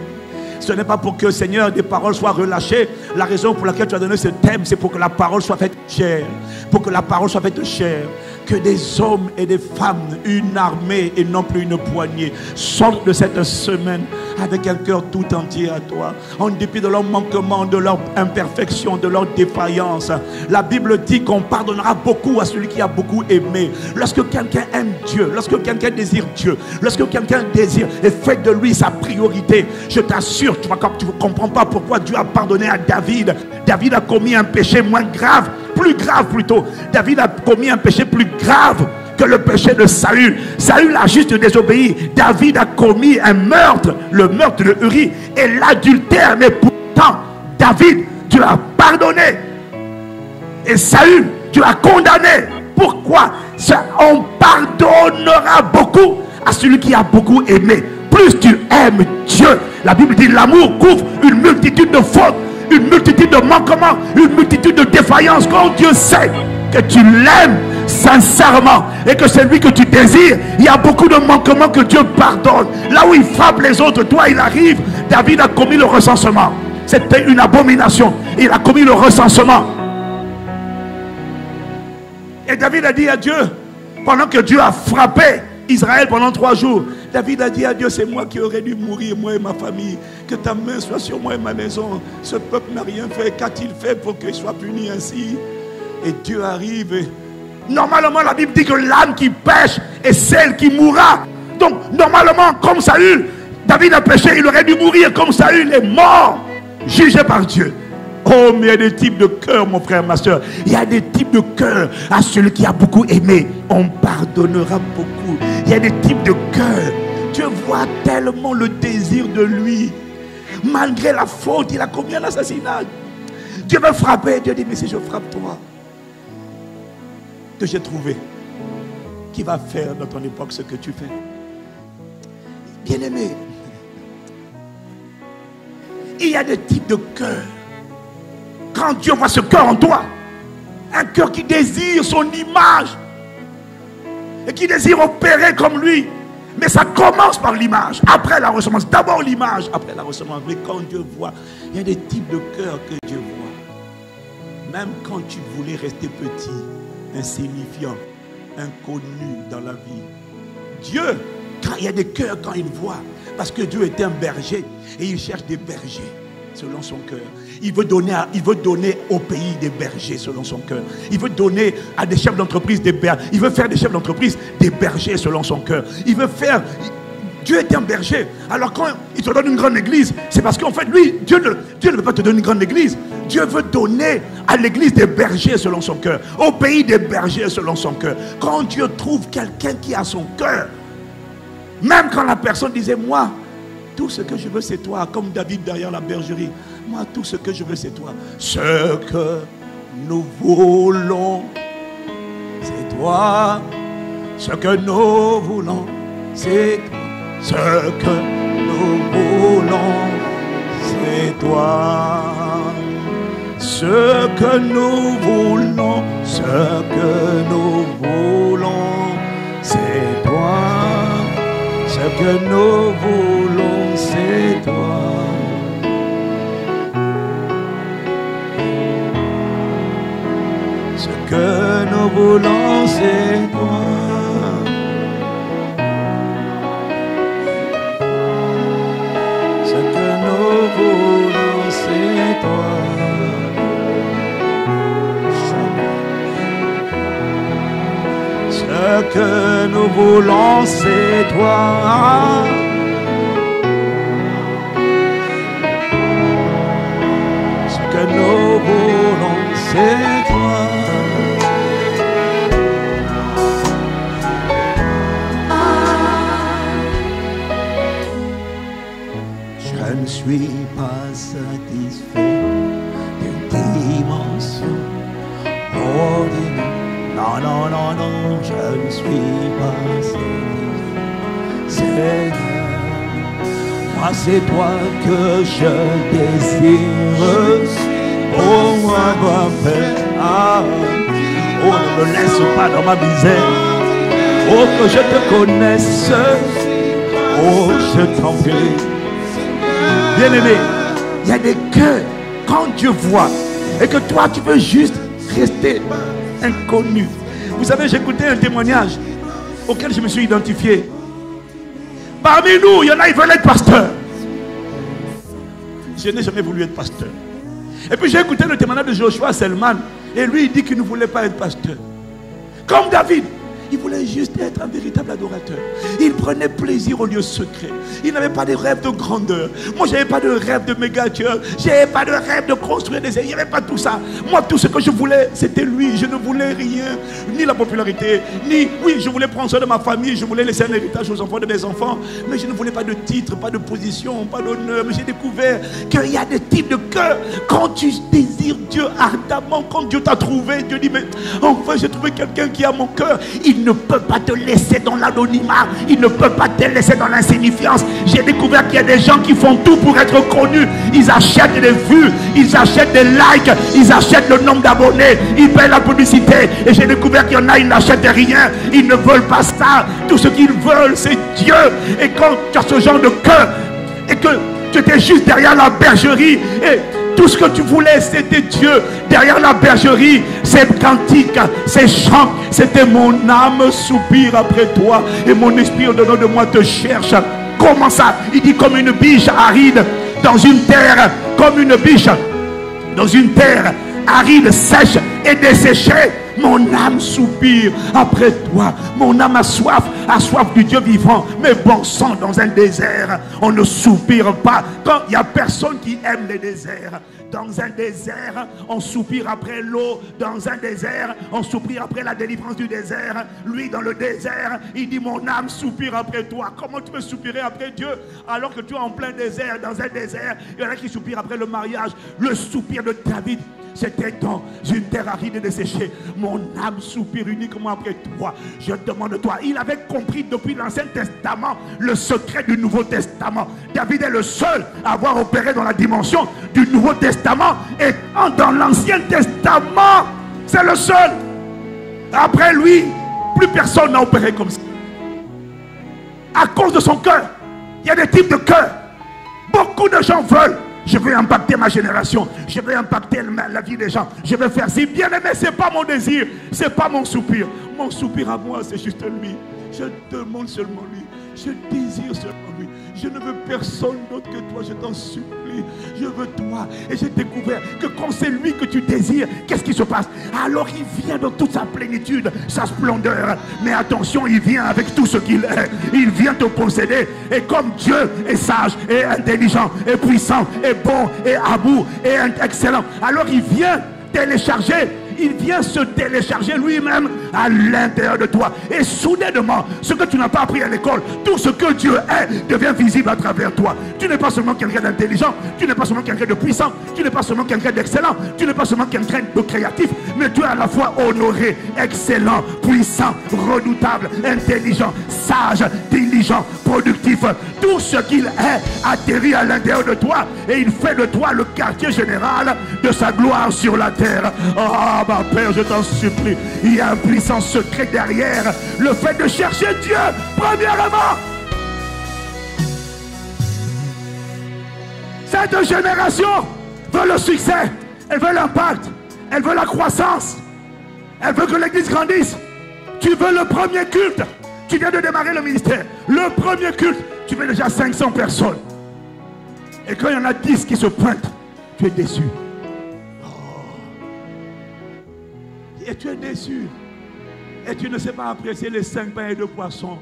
ce n'est pas pour que, Seigneur, des paroles soient relâchées. La raison pour laquelle tu as donné ce thème, c'est pour que la parole soit faite chair. Pour que la parole soit faite chair. Que des hommes et des femmes, une armée et non plus une poignée, sortent de cette semaine avec un cœur tout entier à toi. En dépit de leurs manquements, de leurs imperfections, de leurs défaillances. La Bible dit qu'on pardonnera beaucoup à celui qui a beaucoup aimé. Lorsque quelqu'un aime Dieu, lorsque quelqu'un désire Dieu, lorsque quelqu'un désire et fait de lui sa priorité, je t'assure, tu ne comprends pas pourquoi Dieu a pardonné à David. David a commis un péché moins grave, plus grave plutôt. David a commis un péché plus grave que le péché de Saül. Saül a juste désobéi. David a commis un meurtre, le meurtre de Uri et l'adultère. Mais pourtant, David, tu l'as pardonné. Et Saül, tu l'as condamné. Pourquoi? On pardonnera beaucoup à celui qui a beaucoup aimé. Plus tu aimes Dieu, la Bible dit l'amour couvre une multitude de fautes, une multitude de manquements, une multitude de défaillances. Quand Dieu sait que tu l'aimes sincèrement et que c'est lui que tu désires, il y a beaucoup de manquements que Dieu pardonne. Là où il frappe les autres, toi il arrive. David a commis le recensement. C'était une abomination. Il a commis le recensement. Et David a dit à Dieu, pendant que Dieu a frappé Israël pendant 3 jours, David a dit à Dieu, c'est moi qui aurais dû mourir, moi et ma famille. Que ta main soit sur moi et ma maison. Ce peuple n'a rien fait. Qu'a-t-il fait pour qu'il soit puni ainsi? Et Dieu arrive. Et normalement, la Bible dit que l'âme qui pêche est celle qui mourra. Donc, normalement, comme Saül, David a péché, il aurait dû mourir comme Saül est mort, jugé par Dieu. Oh, mais il y a des types de cœur, mon frère, ma soeur. Il y a des types de cœur. À celui qui a beaucoup aimé, on pardonnera beaucoup. Il y a des types de cœur. Dieu voit tellement le désir de lui. Malgré la faute, il a commis un assassinat. Dieu veut frapper. Dieu dit, mais si je frappe toi, que j'ai trouvé, qui va faire dans ton époque ce que tu fais? Bien-aimé, il y a des types de cœur. Quand Dieu voit ce cœur en toi, un cœur qui désire son image et qui désire opérer comme lui, mais ça commence par l'image, après la ressemblance. D'abord l'image, après la ressemblance. Mais quand Dieu voit, il y a des types de cœur que Dieu voit. Même quand tu voulais rester petit, insignifiant, inconnu dans la vie, Dieu, quand il y a des cœurs, quand il voit, parce que Dieu est un berger et il cherche des bergers selon son cœur. Il veut donner au pays des bergers selon son cœur. Il veut donner à des chefs d'entreprise des bergers. Il veut faire des chefs d'entreprise des bergers selon son cœur. Il veut faire... Dieu est un berger. Alors quand il te donne une grande église, c'est parce qu'en fait, lui, Dieu ne veut pas te donner une grande église. Dieu veut donner à l'église des bergers selon son cœur. Au pays des bergers selon son cœur. Quand Dieu trouve quelqu'un qui a son cœur, même quand la personne disait, moi, tout ce que je veux c'est toi, comme David derrière la bergerie. Moi, tout ce que je veux c'est toi. Ce que nous voulons, c'est toi. Ce que nous voulons, c'est toi. Ce que nous voulons, c'est toi. Ce que nous voulons, ce que nous voulons, c'est toi. Ce que nous voulons, c'est que nous voulons, c'est toi. Ce que nous voulons, c'est toi. Ce que nous voulons, c'est toi. Ce que nous voulons, c'est toi. Je ne suis pas satisfait d'une dimension ordinaire. Non, non, non, non, je ne suis pas satisfait. Seigneur, moi c'est toi que je désire. Oh, moi, moi, Père. Ah. Oh, ne me laisse pas dans ma misère. Oh, que je te connaisse. Oh, je t'en prie. Bien-aimé, il y a des cœurs, quand Dieu voit, et que toi tu veux juste rester inconnu. Vous savez, j'ai écouté un témoignage auquel je me suis identifié. Parmi nous, il y en a, ils veulent être pasteurs. Je n'ai jamais voulu être pasteur. Et puis j'ai écouté le témoignage de Joshua Selman, et lui il dit qu'il ne voulait pas être pasteur. Comme David. Il voulait juste être un véritable adorateur. Il prenait plaisir au lieu secret. Il n'avait pas de rêve de grandeur. Moi, je n'avais pas de rêve de méga church. Je n'avais pas de rêve de construire des... Il n'y avait pas tout ça. Moi, tout ce que je voulais, c'était lui. Je ne voulais rien. Ni la popularité, ni... Oui, je voulais prendre soin de ma famille. Je voulais laisser un héritage aux enfants de mes enfants. Mais je ne voulais pas de titre, pas de position, pas d'honneur. Mais j'ai découvert qu'il y a des types de cœur. Quand tu désires Dieu ardemment, quand Dieu t'a trouvé, Dieu dit, mais enfin, j'ai trouvé quelqu'un qui a mon cœur. Il ne peut pas te laisser dans l'anonymat. Il ne peut pas te laisser dans l'insignifiance. J'ai découvert qu'il y a des gens qui font tout pour être connus. Ils achètent des vues, ils achètent des likes, ils achètent le nombre d'abonnés, ils paient la publicité. Et j'ai découvert qu'il y en a, ils n'achètent rien. Ils ne veulent pas ça. Tout ce qu'ils veulent, c'est Dieu. Et quand tu as ce genre de cœur, et que tu étais juste derrière la bergerie, et tout ce que tu voulais, c'était Dieu. Derrière la bergerie, ces cantiques, ces chants, c'était mon âme soupire après toi et mon esprit au-dedans de moi te cherche. Comment ça? Il dit comme une biche aride dans une terre, comme une biche dans une terre aride, sèche et desséchée. Mon âme soupire après toi. Mon âme a soif du Dieu vivant. Mais bon sang, dans un désert, on ne soupire pas. Quand il n'y a personne qui aime les déserts. Dans un désert, on soupire après l'eau. Dans un désert, on soupire après la délivrance du désert. Lui, dans le désert, il dit mon âme soupire après toi. Comment tu peux soupirer après Dieu alors que tu es en plein désert? Dans un désert, il y en a qui soupirent après le mariage. Le soupir de David, c'était dans une terre aride et desséchée. Mon âme soupire uniquement après toi. Je demande de toi. Il avait compris depuis l'Ancien Testament le secret du Nouveau Testament. David est le seul à avoir opéré dans la dimension du Nouveau Testament. Et dans l'Ancien Testament, c'est le seul. Après lui, plus personne n'a opéré comme ça. À cause de son cœur. Il y a des types de cœur. Beaucoup de gens veulent. Je vais impacter ma génération. Je vais impacter la vie des gens. Je vais faire si bien aimé. Ce n'est pas mon désir. Ce n'est pas mon soupir. Mon soupir à moi, c'est juste lui. Je demande seulement lui. Je désire seulement lui. Je ne veux personne d'autre que toi. Je t'en supplie. Je veux toi. Et j'ai découvert que quand c'est lui que tu désires, qu'est-ce qui se passe? Alors il vient dans toute sa plénitude, sa splendeur. Mais attention, il vient avec tout ce qu'il est. Il vient te posséder. Et comme Dieu est sage, et intelligent, et puissant, et bon, et amour, et excellent, alors il vient télécharger. Il vient se télécharger lui-même à l'intérieur de toi. Et soudainement, ce que tu n'as pas appris à l'école, tout ce que Dieu est, devient visible à travers toi. Tu n'es pas seulement quelqu'un d'intelligent, tu n'es pas seulement quelqu'un de puissant, tu n'es pas seulement quelqu'un d'excellent, tu n'es pas seulement quelqu'un de créatif, mais tu es à la fois honoré, excellent, puissant, redoutable, intelligent, sage, diligent, productif. Tout ce qu'il est atterrit à l'intérieur de toi et il fait de toi le quartier général de sa gloire sur la terre. Oh, ma Père, je t'en supplie, il y a un puissant secret derrière le fait de chercher Dieu, premièrement. Cette génération veut le succès, elle veut l'impact, elle veut la croissance. Elle veut que l'église grandisse. Tu veux le premier culte. Tu viens de démarrer le ministère. Le premier culte, tu veux déjà 500 personnes. Et quand il y en a 10 qui se pointent, tu es déçu. Et tu es déçu. Et tu ne sais pas apprécier les 5 pains et 2 poissons.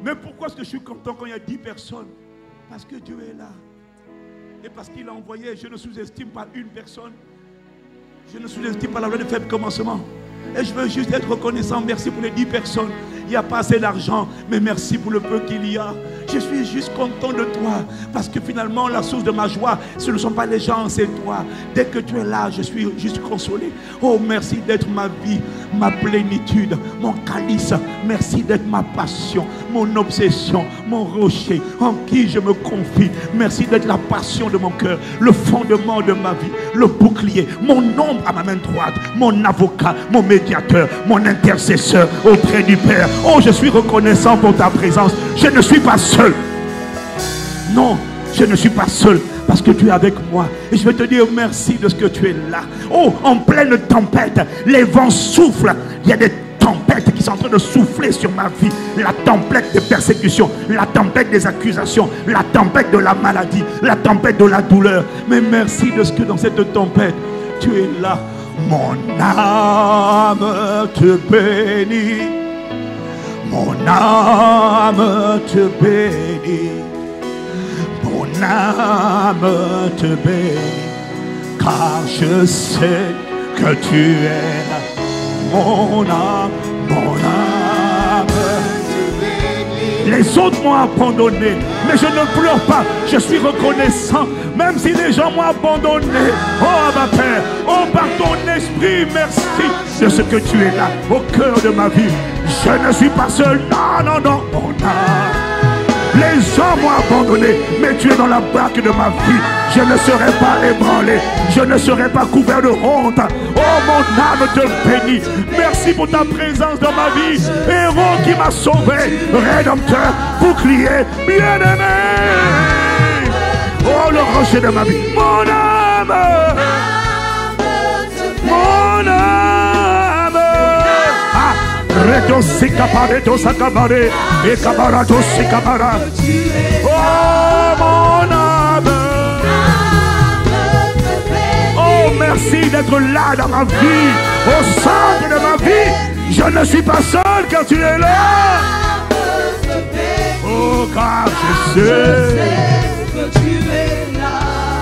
Mais pourquoi est-ce que je suis content quand il y a 10 personnes? Parce que Dieu est là. Et parce qu'il a envoyé, je ne sous-estime pas une personne. Je ne sous-estime pas la loi de faible commencement. Et je veux juste être reconnaissant. Merci pour les 10 personnes. Il n'y a pas assez d'argent, mais merci pour le peu qu'il y a. Je suis juste content de toi. Parce que finalement, la source de ma joie, ce ne sont pas les gens, c'est toi. Dès que tu es là, je suis juste consolé. Oh, merci d'être ma vie, ma plénitude, mon calice. Merci d'être ma passion, mon obsession, mon rocher, en qui je me confie. Merci d'être la passion de mon cœur, le fondement de ma vie, le bouclier, mon ombre à ma main droite, mon avocat, mon médiateur, mon intercesseur auprès du Père. Oh, je suis reconnaissant pour ta présence. Je ne suis pas seul. Non, je ne suis pas seul parce que tu es avec moi. Et je vais te dire merci de ce que tu es là. Oh, en pleine tempête, les vents soufflent. Il y a des tempêtes qui sont en train de souffler sur ma vie. La tempête des persécutions, la tempête des accusations, la tempête de la maladie, la tempête de la douleur. Mais merci de ce que dans cette tempête, tu es là. Mon âme te bénit. Mon âme te bénit. Mon âme te bénit. Car je sais que tu es là. Mon âme te bénit. Les autres m'ont abandonné, mais je ne pleure pas. Je suis reconnaissant, même si les gens m'ont abandonné. Oh, ma Père, oh, par ton esprit, merci de ce que tu es là, au cœur de ma vie. Je ne suis pas seul, non, non, non, mon âme. Les gens m'ont abandonné, mais tu es dans la barque de ma vie. Je ne serai pas ébranlé, je ne serai pas couvert de honte. Oh, mon âme te bénit. Merci pour ta présence dans ma vie. Héros qui m'a sauvé, rédempteur, bouclier, bien-aimé. Oh, le rocher de ma vie. Mon âme, mon âme. Ah, reto sikapare to sakabare et kabarato sikabara. Oh, mon âme. Oh, merci d'être là dans ma vie, au centre de ma vie. Je ne suis pas seul car tu es là. Oh, car je sais que tu es là.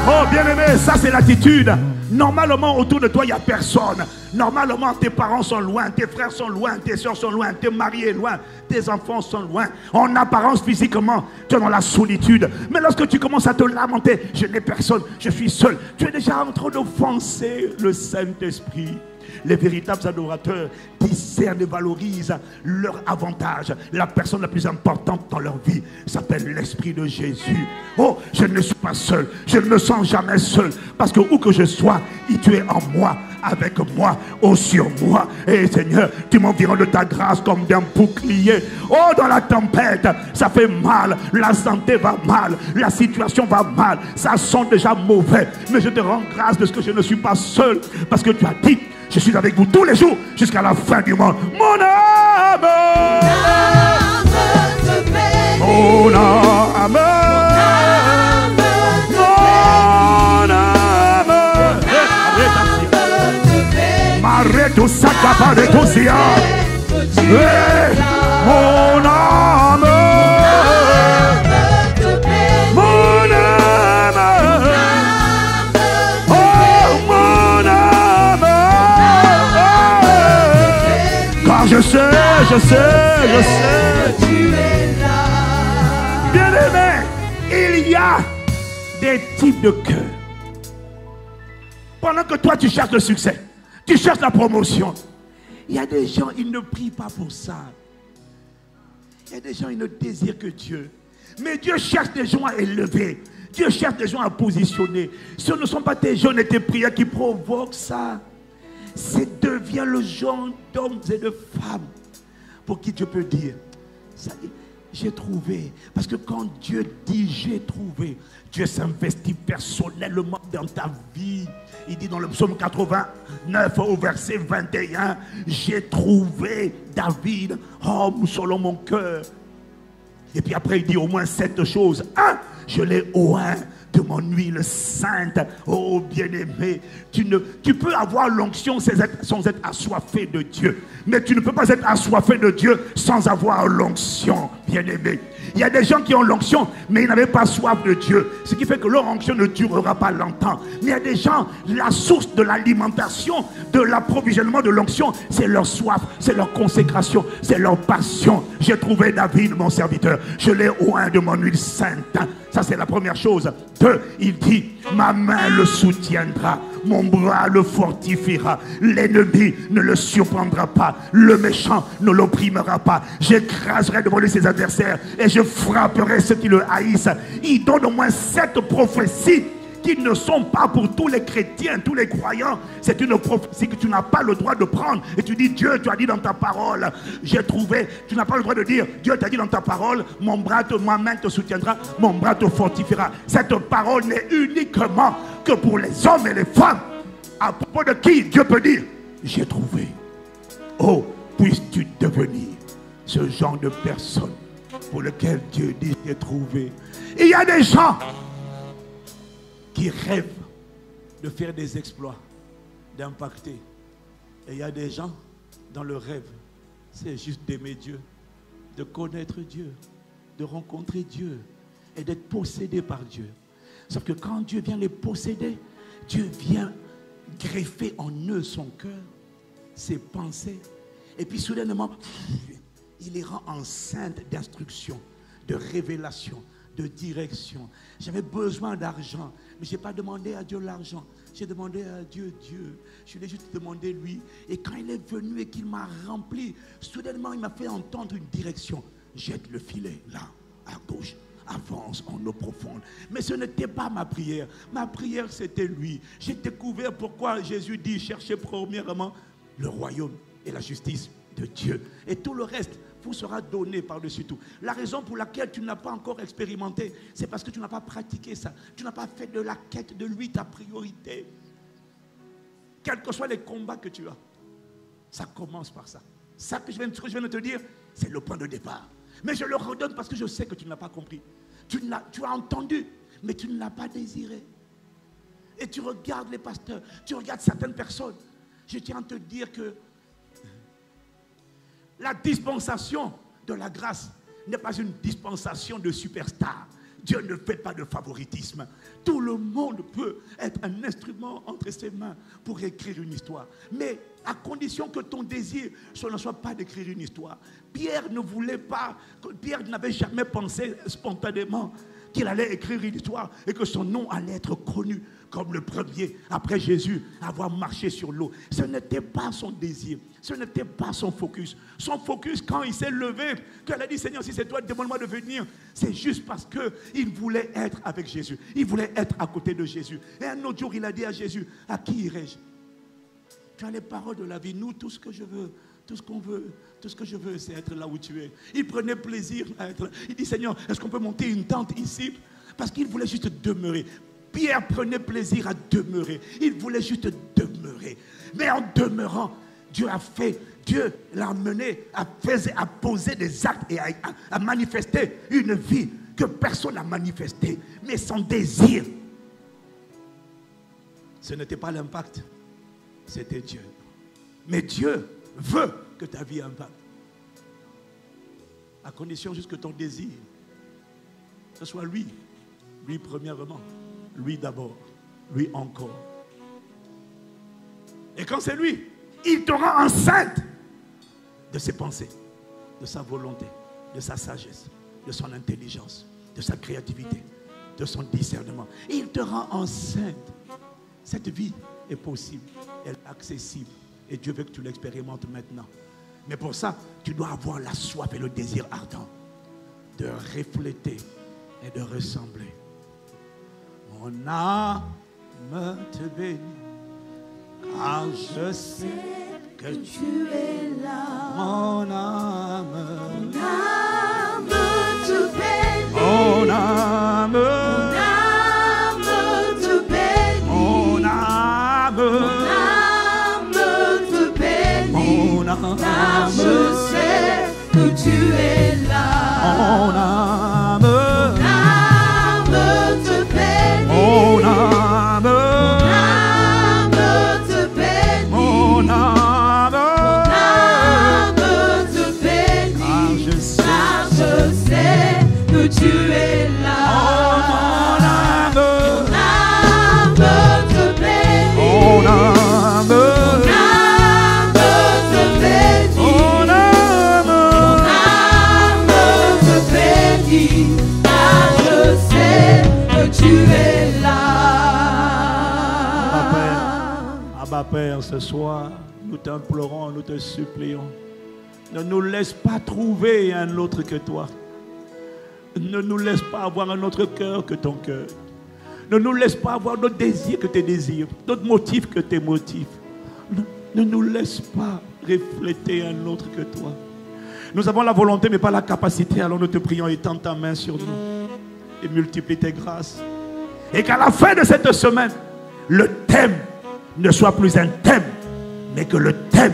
Oh, bien-aimé, ça c'est l'attitude. Normalement, autour de toi, il n'y a personne. Normalement, tes parents sont loin, tes frères sont loin, tes soeurs sont loin, tes maris sont loin, tes enfants sont loin. En apparence, physiquement, tu es dans la solitude. Mais lorsque tu commences à te lamenter, je n'ai personne, je suis seul, tu es déjà en train d'offenser le Saint-Esprit. Les véritables adorateurs discernent et valorisent leur avantage. La personne la plus importante dans leur vie s'appelle l'Esprit de Jésus. Oh, je ne suis pas seul. Je ne me sens jamais seul. Parce que où que je sois, tu es en moi, avec moi, oh sur moi. Et Seigneur, tu m'environnes de ta grâce comme d'un bouclier. Oh, dans la tempête, ça fait mal. La santé va mal. La situation va mal. Ça sent déjà mauvais. Mais je te rends grâce de ce que je ne suis pas seul. Parce que tu as dit, je suis avec vous tous les jours jusqu'à la fin du monde. Mon âme, mon âme, mon âme, m'arrête ça capable de tout ça. Mon âme, mon âme, oh mon âme. Car je sais. Bien-aimé, il y a des types de cœurs. Pendant que toi tu cherches le succès, tu cherches la promotion, il y a des gens, ils ne prient pas pour ça. Il y a des gens, ils ne désirent que Dieu. Mais Dieu cherche des gens à élever. Dieu cherche des gens à positionner. Ce ne sont pas tes jeûnes et tes prières qui provoquent ça. C'est devient le genre d'hommes et de femmes pour qui Dieu peut dire, ça, j'ai trouvé. Parce que quand Dieu dit j'ai trouvé, Dieu s'investit personnellement dans ta vie. Il dit dans le psaume 89 au verset 21, j'ai trouvé David, homme selon mon cœur. Et puis après il dit au moins 7 choses. 1, je l'ai oint de mon huile sainte. Oh bien-aimé, tu peux avoir l'onction sans être assoiffé de Dieu. Mais tu ne peux pas être assoiffé de Dieu sans avoir l'onction, bien-aimé. Il y a des gens qui ont l'onction, mais ils n'avaient pas soif de Dieu. Ce qui fait que leur onction ne durera pas longtemps. Mais il y a des gens, la source de l'alimentation, de l'approvisionnement de l'onction, c'est leur soif, c'est leur consécration, c'est leur passion. J'ai trouvé David, mon serviteur. Je l'ai oint de mon huile sainte. Ça, c'est la première chose. 2, il dit, ma main le soutiendra, mon bras le fortifiera, l'ennemi ne le surprendra pas, le méchant ne l'opprimera pas. J'écraserai devant lui ses adversaires et je frapperai ceux qui le haïssent. Il donne au moins 7 prophéties qui ne sont pas pour tous les chrétiens, tous les croyants. C'est une prophétie que tu n'as pas le droit de prendre. Et tu dis, Dieu, tu as dit dans ta parole, j'ai trouvé. Tu n'as pas le droit de dire, Dieu t'a dit dans ta parole, ma main te soutiendra, mon bras te fortifiera. Cette parole n'est uniquement que pour les hommes et les femmes. À propos de qui Dieu peut dire, j'ai trouvé. Oh, puisses-tu devenir ce genre de personne pour lequel Dieu dit, j'ai trouvé. Il y a des gens qui rêvent de faire des exploits, d'impacter. Et il y a des gens, dans le rêve, c'est juste d'aimer Dieu, de connaître Dieu, de rencontrer Dieu et d'être possédé par Dieu. Sauf que quand Dieu vient les posséder, Dieu vient greffer en eux son cœur, ses pensées. Et puis soudainement, il les rend enceintes d'instruction, de révélation, de direction. J'avais besoin d'argent, mais je n'ai pas demandé à Dieu l'argent. J'ai demandé à Dieu, je l'ai juste demandé lui. Et quand il est venu et qu'il m'a rempli, soudainement il m'a fait entendre une direction. Jette le filet là, à gauche, avance en eau profonde. Mais ce n'était pas ma prière. Ma prière c'était lui. J'ai découvert pourquoi Jésus dit, cherchez premièrement le royaume et la justice de Dieu. Et tout le reste vous sera donné par-dessus tout. La raison pour laquelle tu n'as pas encore expérimenté, c'est parce que tu n'as pas pratiqué ça. Tu n'as pas fait de la quête de lui ta priorité. Quels que soient les combats que tu as, ça commence par ça. Ça que je viens de te dire, c'est le point de départ. Mais je le redonne parce que je sais que tu n'as pas compris. Tu as entendu, mais tu ne l'as pas désiré. Et tu regardes les pasteurs, tu regardes certaines personnes. Je tiens à te dire que la dispensation de la grâce n'est pas une dispensation de superstar. Dieu ne fait pas de favoritisme. Tout le monde peut être un instrument entre ses mains pour écrire une histoire. Mais à condition que ton désir, ce ne soit pas d'écrire une histoire. Pierre ne voulait pas, Pierre n'avait jamais pensé spontanément qu'il allait écrire une histoire et que son nom allait être connu comme le premier, après Jésus, avoir marché sur l'eau. Ce n'était pas son désir, ce n'était pas son focus. Son focus, quand il s'est levé, qu'elle a dit, Seigneur, si c'est toi, demande-moi de venir, c'est juste parce qu'il voulait être avec Jésus. Il voulait être à côté de Jésus. Et un autre jour, il a dit à Jésus, à qui irai-je? Tu as les paroles de la vie. Nous, tout ce que je veux, tout ce qu'on veut, tout ce que je veux, c'est être là où tu es. Il prenait plaisir à être là. Il dit, Seigneur, est-ce qu'on peut monter une tente ici? Parce qu'il voulait juste demeurer. Pierre prenait plaisir à demeurer. Il voulait juste demeurer. Mais en demeurant, Dieu l'a amené à poser des actes et à manifester une vie que personne n'a manifestée. Mais son désir, ce n'était pas l'impact, c'était Dieu. Mais Dieu veut que ta vie impacte. À condition juste que ton désir, ce soit lui. Lui premièrement. Lui d'abord. Lui encore. Et quand c'est lui, il te rend enceinte de ses pensées, de sa volonté, de sa sagesse, de son intelligence, de sa créativité, de son discernement. Il te rend enceinte. Cette vie est possible, elle est accessible. Et Dieu veut que tu l'expérimentes maintenant. Mais pour ça, tu dois avoir la soif et le désir ardent de refléter et de ressembler. Mon âme te bénit, car je sais que tu es là. Mon âme Abba Père, ce soir, nous t'implorons, nous te supplions. Ne nous laisse pas trouver un autre que toi. Ne nous laisse pas avoir un autre cœur que ton cœur. Ne nous laisse pas avoir d'autres désirs que tes désirs, d'autres motifs que tes motifs. Ne nous laisse pas refléter un autre que toi. Nous avons la volonté mais pas la capacité. Alors nous te prions, étends ta main sur nous et multiplie tes grâces. Et qu'à la fin de cette semaine, le thème ne soit plus un thème, mais que le thème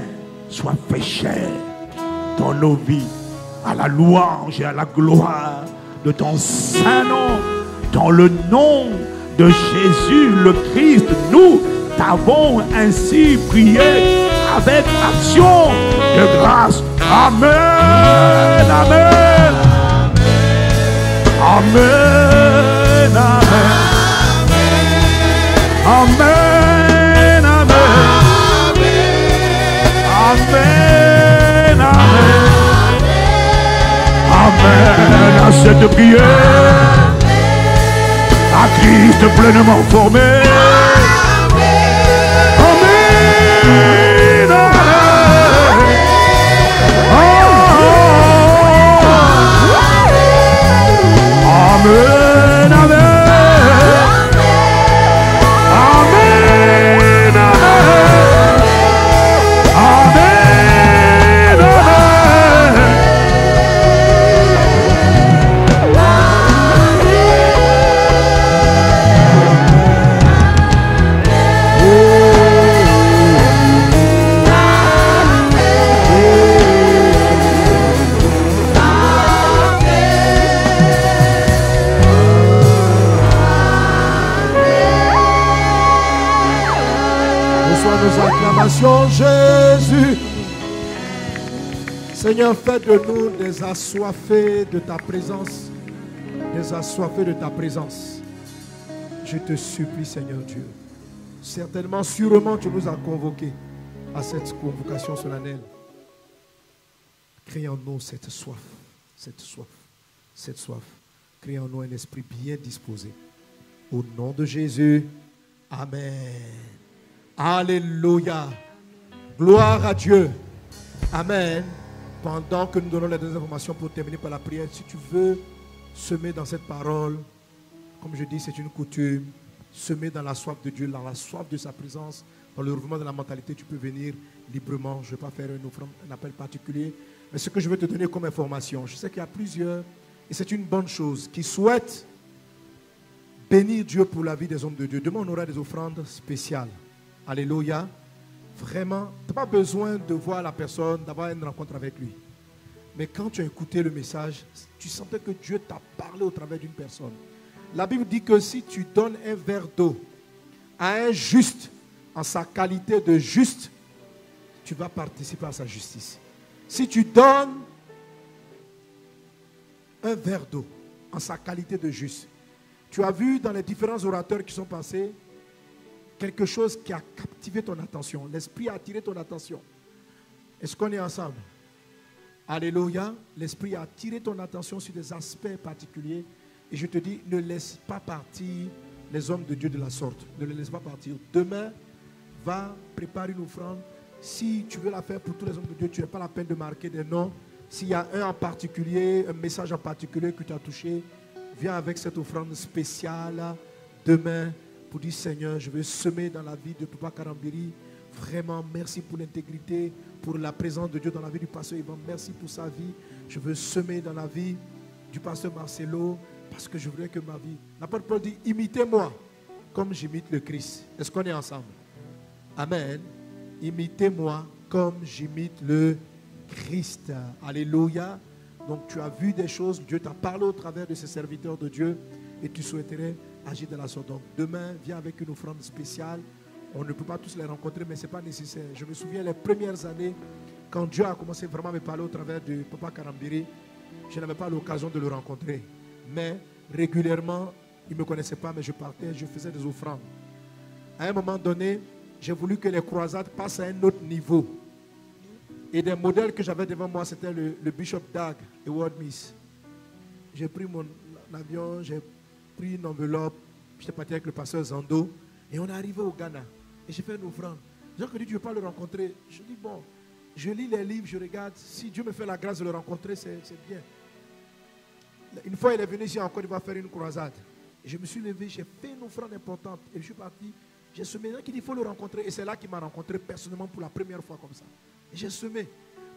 soit fait chair dans nos vies, à la louange et à la gloire de ton saint nom. Dans le nom de Jésus le Christ, nous t'avons ainsi prié avec action de grâce. Amen, amen, amen, amen, amen, amen, amen, amen à cette prière. À Christ pleinement formé. Amen. Amen. Amen. Amen. Jésus. Seigneur, fais de nous des assoiffés de ta présence. Des assoiffés de ta présence. Je te supplie, Seigneur Dieu. Certainement, sûrement, tu nous as convoqués à cette convocation solennelle. Crée en nous cette soif, cette soif, cette soif. Crée en nous un esprit bien disposé. Au nom de Jésus, amen. Alléluia. Gloire à Dieu. Amen. Pendant que nous donnons les deux informations pour terminer par la prière, si tu veux semer dans cette parole, comme je dis, c'est une coutume, semer dans la soif de Dieu, dans la soif de sa présence, dans le mouvement de la mentalité, tu peux venir librement. Je ne vais pas faire un appel particulier. Mais ce que je veux te donner comme information, je sais qu'il y a plusieurs, et c'est une bonne chose, qui souhaitent bénir Dieu pour la vie des hommes de Dieu. Demain, on aura des offrandes spéciales. Alléluia. Vraiment, tu n'as pas besoin de voir la personne, d'avoir une rencontre avec lui. Mais quand tu as écouté le message, tu sentais que Dieu t'a parlé au travers d'une personne. La Bible dit que si tu donnes un verre d'eau à un juste, en sa qualité de juste, tu vas participer à sa justice. Si tu donnes un verre d'eau en sa qualité de juste, tu as vu dans les différents orateurs qui sont passés, quelque chose qui a captivé ton attention. L'Esprit a attiré ton attention. Est-ce qu'on est ensemble? Alléluia. L'Esprit a attiré ton attention sur des aspects particuliers. Et je te dis, ne laisse pas partir les hommes de Dieu de la sorte. Ne les laisse pas partir. Demain, va préparer une offrande. Si tu veux la faire pour tous les hommes de Dieu, tu n'as pas la peine de marquer des noms. S'il y a un en particulier, un message en particulier que tu as touché, viens avec cette offrande spéciale demain. Pour dire, Seigneur, je veux semer dans la vie de Papa Karambiri. Vraiment, merci pour l'intégrité, pour la présence de Dieu dans la vie du pasteur Ivan. Merci pour sa vie. Je veux semer dans la vie du pasteur Marcelo, parce que je voudrais que ma vie... L'apôtre Paul dit, imitez-moi comme j'imite le Christ. Est-ce qu'on est ensemble? Amen. Imitez-moi comme j'imite le Christ. Alléluia. Donc tu as vu des choses, Dieu t'a parlé au travers de ces serviteurs de Dieu et tu souhaiterais agir de la sorte. Donc demain, viens avec une offrande spéciale. On ne peut pas tous les rencontrer, mais ce n'est pas nécessaire. Je me souviens les premières années, quand Dieu a commencé vraiment à me parler au travers de Papa Karambiri, je n'avais pas l'occasion de le rencontrer. Mais régulièrement, il ne me connaissait pas, mais je partais, je faisais des offrandes. À un moment donné, j'ai voulu que les croisades passent à un autre niveau. Et des modèles que j'avais devant moi, c'était le Bishop Dag et World Miss. J'ai pris mon avion, j'ai pris une enveloppe, j'étais parti avec le pasteur Zando, et on est arrivé au Ghana. Et j'ai fait une offrande. Jean-Claude dit, tu ne veux pas le rencontrer. Je dis, bon, je lis les livres, je regarde. Si Dieu me fait la grâce de le rencontrer, c'est bien. Une fois, il est venu ici en Côte d'Ivoire faire une croisade. Et je me suis levé, j'ai fait une offrande importante. Et je suis parti. J'ai semé. Il qui dit, il faut le rencontrer. Et c'est là qu'il m'a rencontré personnellement pour la première fois comme ça. Et j'ai semé.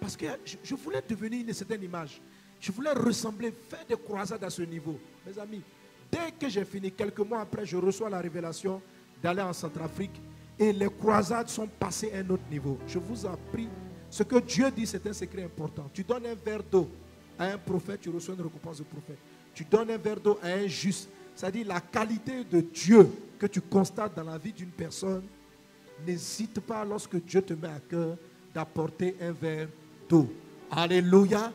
Parce que je voulais devenir une certaine image. Je voulais ressembler, faire des croisades à ce niveau. Mes amis, dès que j'ai fini, quelques mois après, je reçois la révélation d'aller en Centrafrique. Et les croisades sont passées à un autre niveau. Je vous en prie. Ce que Dieu dit, c'est un secret important. Tu donnes un verre d'eau à un prophète, tu reçois une récompense de prophète. Tu donnes un verre d'eau à un juste. C'est-à-dire la qualité de Dieu que tu constates dans la vie d'une personne. N'hésite pas lorsque Dieu te met à cœur d'apporter un verre d'eau. Alléluia.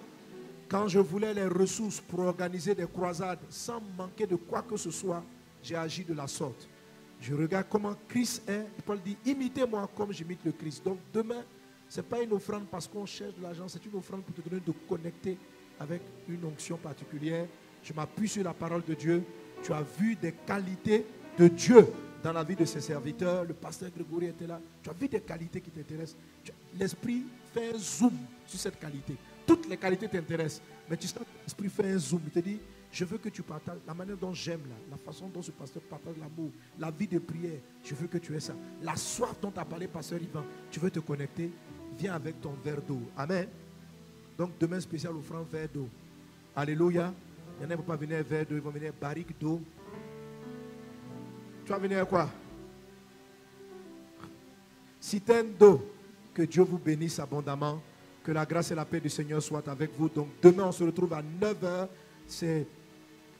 Quand je voulais les ressources pour organiser des croisades sans manquer de quoi que ce soit, j'ai agi de la sorte. Je regarde comment Christ est. Paul dit, imitez-moi comme j'imite le Christ. Donc demain, ce n'est pas une offrande parce qu'on cherche de l'argent, c'est une offrande pour te donner de connecter avec une onction particulière. Je m'appuie sur la parole de Dieu. Tu as vu des qualités de Dieu dans la vie de ses serviteurs. Le pasteur Grégory était là. Tu as vu des qualités qui t'intéressent. L'esprit fait un zoom sur cette qualité. Toutes les qualités t'intéressent. Mais tu sens que l'esprit fait un zoom. Il te dit, je veux que tu partages la manière dont j'aime, la façon dont ce pasteur partage l'amour, la vie de prière. Je veux que tu aies ça. La soif dont a parlé pasteur Yvan. Tu veux te connecter. Viens avec ton verre d'eau. Amen. Donc demain spécial offrande verre d'eau. Alléluia. Il y en a qui ne vont pas venir verre d'eau, ils vont venir barrique d'eau. Tu vas venir à quoi? Citerne d'eau. Que Dieu vous bénisse abondamment. Que la grâce et la paix du Seigneur soient avec vous. Donc demain on se retrouve à 9h.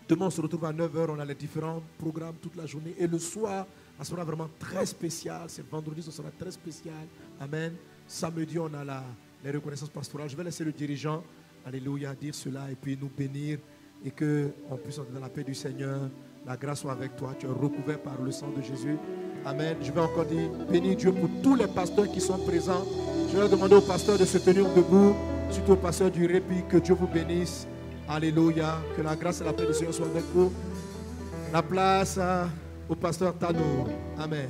Demain on se retrouve à 9h. On a les différents programmes toute la journée. Et le soir, ça sera vraiment très spécial. C'est vendredi, ça sera très spécial. Amen. Samedi, on a les reconnaissances pastorales. Je vais laisser le dirigeant, alléluia, dire cela et puis nous bénir et qu'on puisse entrer dans la paix du Seigneur. La grâce soit avec toi. Tu es recouvert par le sang de Jésus. Amen. Je vais encore dire, bénis Dieu pour tous les pasteurs qui sont présents. Je vais demander aux pasteurs de se tenir debout, surtout aux pasteurs du répit, que Dieu vous bénisse. Alléluia. Que la grâce et la paix du Seigneur soient avec vous. La place au pasteur Tano. Amen.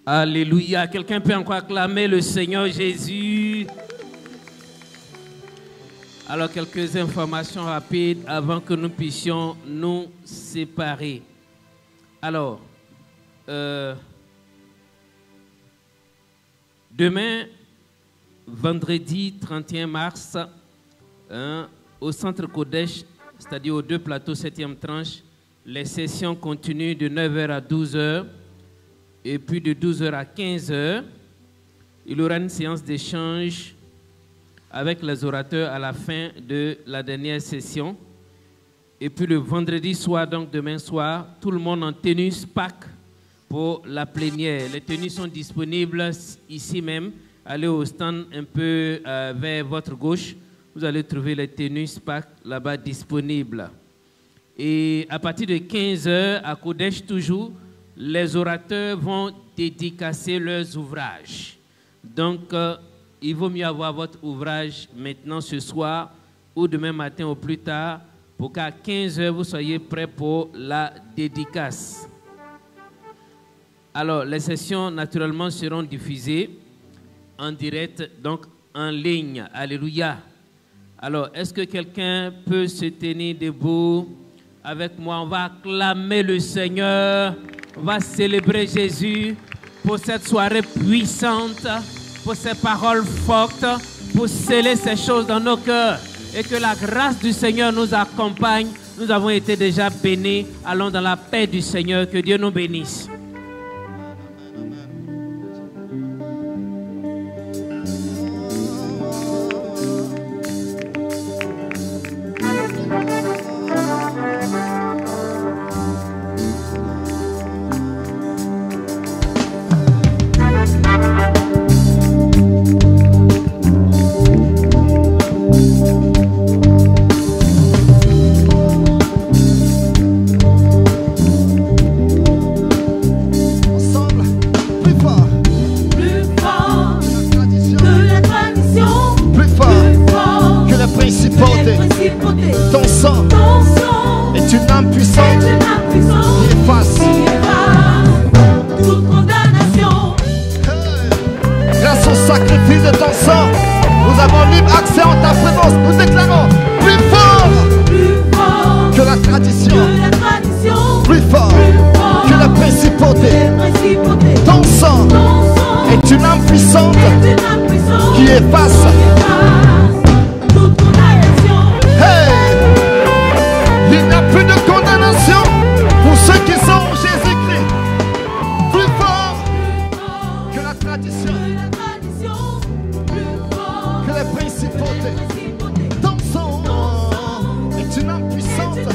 Alléluia. Quelqu'un peut encore acclamer le Seigneur Jésus. Alors, quelques informations rapides avant que nous puissions nous séparer. Alors, demain, vendredi 31 mars, au centre Kodesh, c'est-à-dire aux 2 plateaux 7e tranche, les sessions continuent de 9h à 12h. Et puis de 12h à 15h, il y aura une séance d'échange avec les orateurs à la fin de la dernière session. Et puis le vendredi soir, donc demain soir, tout le monde en tenue SPAC pour la plénière. Les tenues sont disponibles ici même. Allez au stand un peu vers votre gauche. Vous allez trouver les tenues SPAC là-bas disponibles. Et à partir de 15h, à Kodesh toujours, les orateurs vont dédicacer leurs ouvrages. Donc, il vaut mieux avoir votre ouvrage maintenant ce soir ou demain matin au plus tard pour qu'à 15h, vous soyez prêts pour la dédicace. Alors, les sessions, naturellement, seront diffusées en direct, donc en ligne. Alléluia. Alors, est-ce que quelqu'un peut se tenir debout avec moi? On va acclamer le Seigneur. On va célébrer Jésus pour cette soirée puissante, pour ces paroles fortes, pour sceller ces choses dans nos cœurs. Et que la grâce du Seigneur nous accompagne. Nous avons été déjà bénis. Allons dans la paix du Seigneur. Que Dieu nous bénisse. sacrifice de ton sang, nous avons libre accès en ta présence. Nous déclarons plus fort que la tradition, plus fort que la principauté. Ton sang est une âme puissante qui efface toute condamnation. Hey! Il n'y a plus de condamnation pour ceux qui sont en Jésus-Christ. Plus fort que la tradition, que les principautés. Ton sang est une âme puissante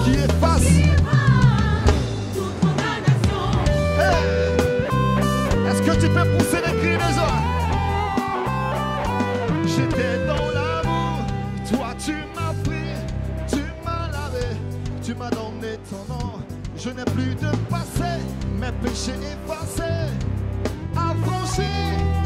qui efface Toute condamnation. Hey! Est-ce que tu peux pousser les cris de joie? J'étais dans l'amour, toi tu m'as pris, tu m'as lavé, tu m'as donné ton nom. Je n'ai plus de passé, mes péchés effacés, affranchis.